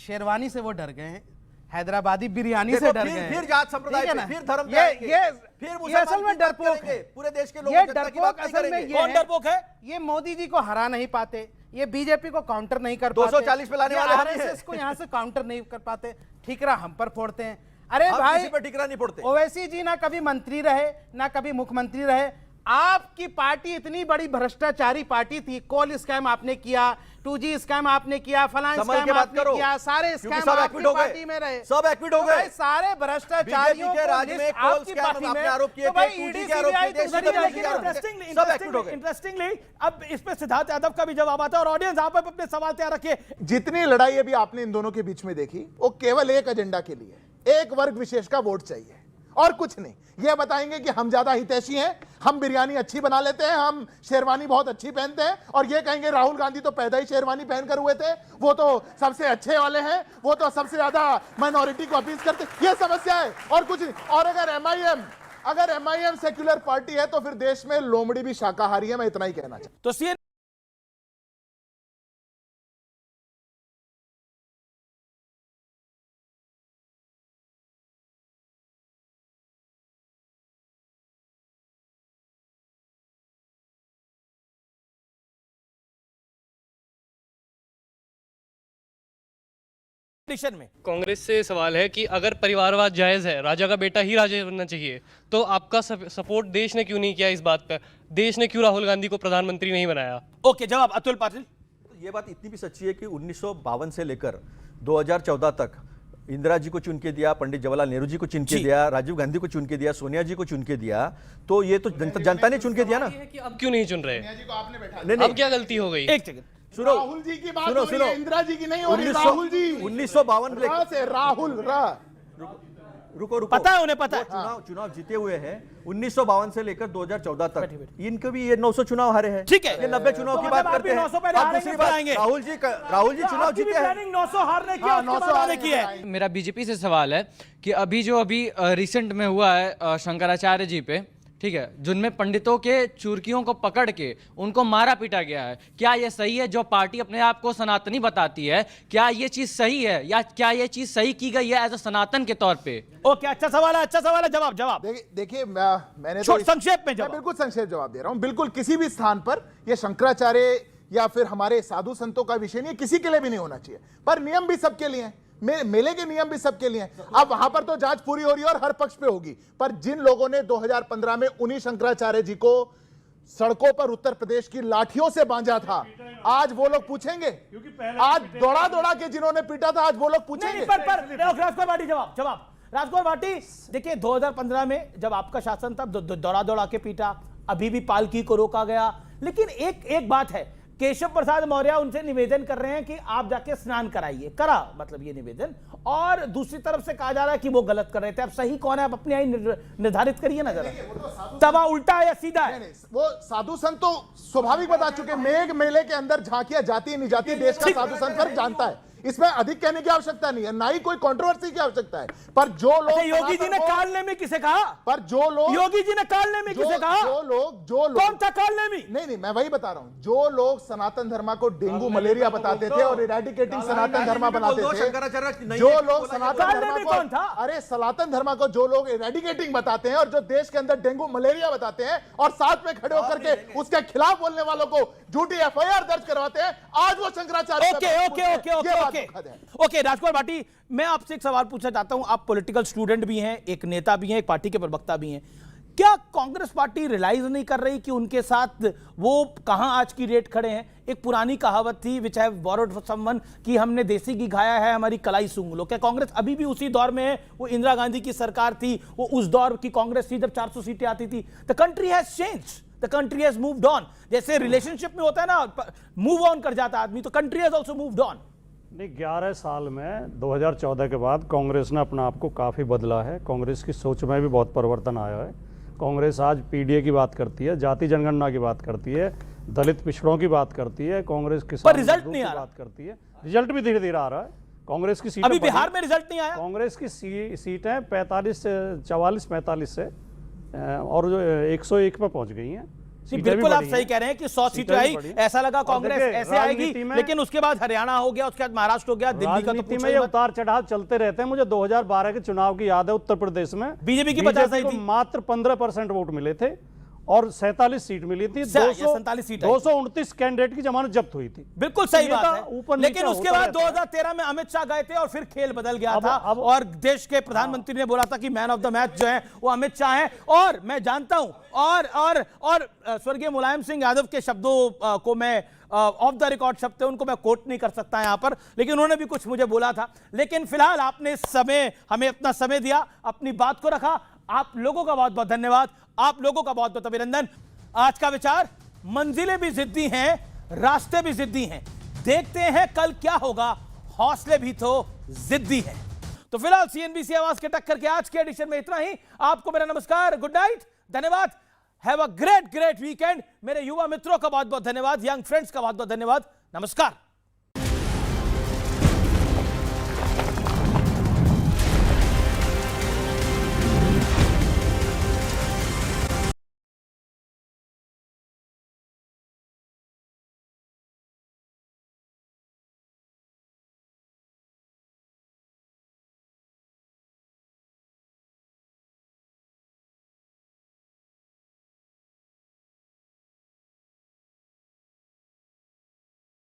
शेरवानी से वो डर गए हैं, हैदराबादी बिरयानी देखो, से डर फिर- गए हैं। फिर जात संप्रदाय ठीक है पे, ना? फिर धर्म पे ये आएंगे, ये फिर ये मुसलमान असल में की बात डरपोक करेंगे, है। पूरे देश के लोगों ये की जनता की डरपोक बात नहीं असल में करेंगे। ये कौन डरपोक है? ये मोदी जी को हरा नहीं पाते, ये बीजेपी को काउंटर नहीं कर पाते, 240 पे लाने ये वाले हम ही हैं। आरएसएस को यहाँ से काउंटर नहीं कर पाते, ठीकरा हम पर फोड़ते हैं। अरे हम भाई, किसी पर ठिकरा नहीं फोड़ते। ओवैसी जी ना कभी मंत्री रहे, ना कभी मुख्यमंत्री रहे। आपकी पार्टी इतनी बड़ी भ्रष्टाचारी पार्टी थी, कोल स्कैम आपने किया, 2G स्कैम आपने किया, फलां संभल स्कैम के बात आपने करो, किया, सारे क्योंकि स्कैम सब आपकी एक्विट हो गए, पार्टी में रहे, सब एक्विट हो तो गए। भाई सारे भ्रष्टाचारियों बीजेपी के को राज में लिस्ट कोल आपकी स्कैम पार्टी आपने में, आरोप किए तो भाई थे, 2G ईडी के आरोप सीबीआई किए थे, तो उधर ही CBI रहेगी ना। सब एक्विट हो गए। इंटरेस्टिंगली अब इस पे सिद्धार्थ यादव का भी जवाब आता है, और ऑडियंस आप अपने सवाल तैयार रखिए। जितनी लड़ाई अभी आपने इन दोनों के बीच में देखी, वो केवल एक एजेंडा के लिए, एक वर्ग विशेष का वोट चाहिए और कुछ नहीं। ये बताएंगे कि हम ज्यादा हितैषी हैं, हम बिरयानी अच्छी बना लेते हैं, हम शेरवानी बहुत अच्छी पहनते हैं, और ये कहेंगे राहुल गांधी तो पैदा ही शेरवानी पहनकर हुए थे, वो तो सबसे अच्छे वाले हैं, वो तो सबसे ज्यादा माइनॉरिटी को अपील करते। ये समस्या है और कुछ नहीं। और अगर एमआईएम सेक्युलर पार्टी है तो फिर देश में लोमड़ी भी शाकाहारी है। मैं इतना ही कहना चाहता हूं। तो सीएन में कांग्रेस से सवाल है कि अगर परिवारवाद जायज़ है, राजा का बेटा ही राजा बनना चाहिए, तो आपका सपोर्ट देश ने क्यों नहीं किया इस बात पर? देश ने क्यों राहुल गांधी को प्रधानमंत्री नहीं बनाया? ओके, जवाब अतुल पाटिल। ये बात इतनी भी सच्ची है कि 1952 से लेकर 2014 तक इंदिरा जी को चुन के दिया, पंडित जवाहरलाल नेहरू जी को चुन के दिया, राजीव गांधी को चुन के दिया, सोनिया जी को चुन के दिया, तो ये तो जनता ने चुन के दिया ना। कि अब क्यों नहीं चुन रहे? नहीं, अब क्या गलती हो गई? एक सेकंड सुनो, राहुल जी की बात सुनो, हो रही सुनो। है, इंदिरा जी की नहीं हो रही। राहुल जी 1952 से राहुल रुको पता है उन्हें, पता है। चुनाव जीते हुए हैं 1952 से लेकर 2014 तक। इनके भी ये 900 चुनाव हारे हैं। ठीक है, ये 90 चुनाव तो की मतलब बात आप करते भी हैं। 900 पहले अब हारेंगे, दूसरी फिर बात, आएंगे। राहुल जी चुनाव आपकी भी जीते हैं। प्लानिंग 900 हारने की है, उसके बाद आने की है। मेरा बीजेपी से सवाल है कि अभी रिसेंट में हुआ है शंकराचार्य जी पे, ठीक है, जिनमें पंडितों के चुर्कियों को पकड़ के उनको मारा पीटा गया है, क्या ये सही है? जो पार्टी अपने आप को सनातनी बताती है, क्या ये चीज सही है, या क्या ये चीज सही की गई है एज अ सनातन के तौर पे? ओके, अच्छा सवाल है, अच्छा सवाल है। जवाब देखिए, मैंने तो संक्षेप में मैं बिल्कुल संक्षेप जवाब दे रहा हूं। बिल्कुल किसी भी स्थान पर यह शंकराचार्य या फिर हमारे साधु संतों का विषय नहीं, किसी के लिए भी नहीं होना चाहिए, पर नियम भी सबके लिए हैं, मेले के नियम भी सबके लिए हैं। अब वहां पर तो जांच पूरी हो रही है और हर पक्ष पे होगी, पर जिन लोगों ने 2015 में उन्हीं शंकराचार्य जी को सड़कों पर उत्तर प्रदेश की लाठियों से बांधा था, आज वो लोग पूछेंगे? आज दौड़ा के जिन्होंने पीटा था, आज वो लोग पूछेंगे? राजकुमार भाटी जवाब। राजकुमार भाटी, देखिए 2015 में जब आपका शासन था, दौड़ा के पीटा, अभी भी पालकी को रोका गया, लेकिन एक बात है, केशव प्रसाद मौर्य उनसे निवेदन कर रहे हैं कि आप जाके स्नान कराइए, करा मतलब ये निवेदन, और दूसरी तरफ से कहा जा रहा है कि वो गलत कर रहे थे। अब सही कौन है, आप अपने आई निर्धारित करिए ना जरा, तवा उल्टा है या सीधा है? वो साधु संत तो स्वाभाविक बता चुके, मेघ मेले के अंदर झांकियां जाती नहीं जाती, देश का साधु संत फर्क जानता है। इसमें अधिक कहने की आवश्यकता नहीं है, ना ही कोई कंट्रोवर्सी की आवश्यकता है। पर जो लोग योगी जी ने कालने में किसे कहा? पर जो लोग योगी जी ने कालने में किसे कहा? जो लोग कौन था कालने में? नहीं, मैं वही बता रहा हूं। जो लोग सनातन धर्म को डेंगू मलेरिया बताते थे और इरेडिकेटिंग सनातन धर्म बनाते थे, जो लोग सनातन धर्म को, अरे सनातन धर्म को जो लोग इरेडिकेटिंग बताते हैं और जो देश के अंदर डेंगू मलेरिया बताते हैं और साथ में खड़े होकर के उसके खिलाफ बोलने वालों को झूठी एफआईआर दर्ज करवाते हैं, आज वो शंकराचार्य। ओके राजकुमार भाटी, मैं आपसे एक सवाल पूछना चाहता हूं। आप पॉलिटिकल स्टूडेंट भी हैं, एक नेता भी हैं, एक पार्टी के प्रवक्ता भी हैं। क्या कांग्रेस पार्टी रियलाइज नहीं कर रही कि उनके साथ वो कहां आज की डेट खड़े हैं? एक पुरानी कहावत थी which have borrowed from someone कि हमने देसी घी खाया है, हमारी कलाई सूंघ लो। क्या कांग्रेस अभी भी उसी दौर में है? वो इंदिरा गांधी की सरकार थी, वो उस दौर की कांग्रेस थी जब 400 सीटें आती थी। The country has changed, the country has moved on. जैसे रिलेशनशिप में होता है ना, मूव ऑन कर जाता है आदमी, तो country has also moved on. नहीं, 11 साल में 2014 के बाद कांग्रेस ने अपना आप को काफ़ी बदला है। कांग्रेस की सोच में भी बहुत परिवर्तन आया है। कांग्रेस आज पीडीए की बात करती है, जाति जनगणना की बात करती है, दलित पिछड़ों की बात करती है, कांग्रेस किसान रिजल्ट नहीं आ रहा। बात करती है। रिजल्ट भी धीरे धीरे आ रहा है। कांग्रेस की सीट अभी बिहार में रिजल्ट नहीं आया। कांग्रेस की सीटें 44-45 से और जो 101 पे पहुंच गई हैं। बिल्कुल आप सही कह रहे हैं कि 100 सीटें आई, ऐसा लगा कांग्रेस ऐसे आएगी, लेकिन उसके बाद हरियाणा हो गया, उसके बाद महाराष्ट्र हो गया, दिल्ली का तो में ये उतार चढ़ाव चलते रहते हैं। मुझे 2012 के चुनाव की याद है, उत्तर प्रदेश में बीजेपी की 50 थी, मात्र 15% वोट मिले थे और 47 सीट मिली थी। 229 कैंडिडेट की जमानत जब्त हुई थी। बिल्कुल सही बात है। लेकिन उसके बाद 2013 में अमित शाह गए थे और फिर खेल बदल गया था और देश के प्रधानमंत्री ने बोला था कि मैन ऑफ द मैच जो है वो अमित शाह है। और मैं जानता हूं और स्वर्गीय मुलायम सिंह यादव के शब्दों को मैं ऑफ द रिकॉर्ड शब्द थे, उनको मैं कोट नहीं कर सकता यहां पर, लेकिन उन्होंने भी कुछ मुझे बोला था। लेकिन फिलहाल आपने हमें अपना समय दिया, अपनी बात को रखा। आप लोगों का बहुत बहुत धन्यवाद, आप लोगों का बहुत बहुत अभिनंदन। आज का विचार, मंजिलें भी जिद्दी हैं, रास्ते भी जिद्दी हैं, देखते हैं कल क्या होगा, हौसले भी तो जिद्दी हैं। तो फिलहाल सीएनबीसी आवाज के टक्कर के आज के एडिशन में इतना ही। आपको मेरा नमस्कार, गुड नाइट, धन्यवाद, हैव अ ग्रेट वीकेंड। मेरे युवा मित्रों का बहुत बहुत धन्यवाद, यंग फ्रेंड्स का बहुत बहुत धन्यवाद, नमस्कार।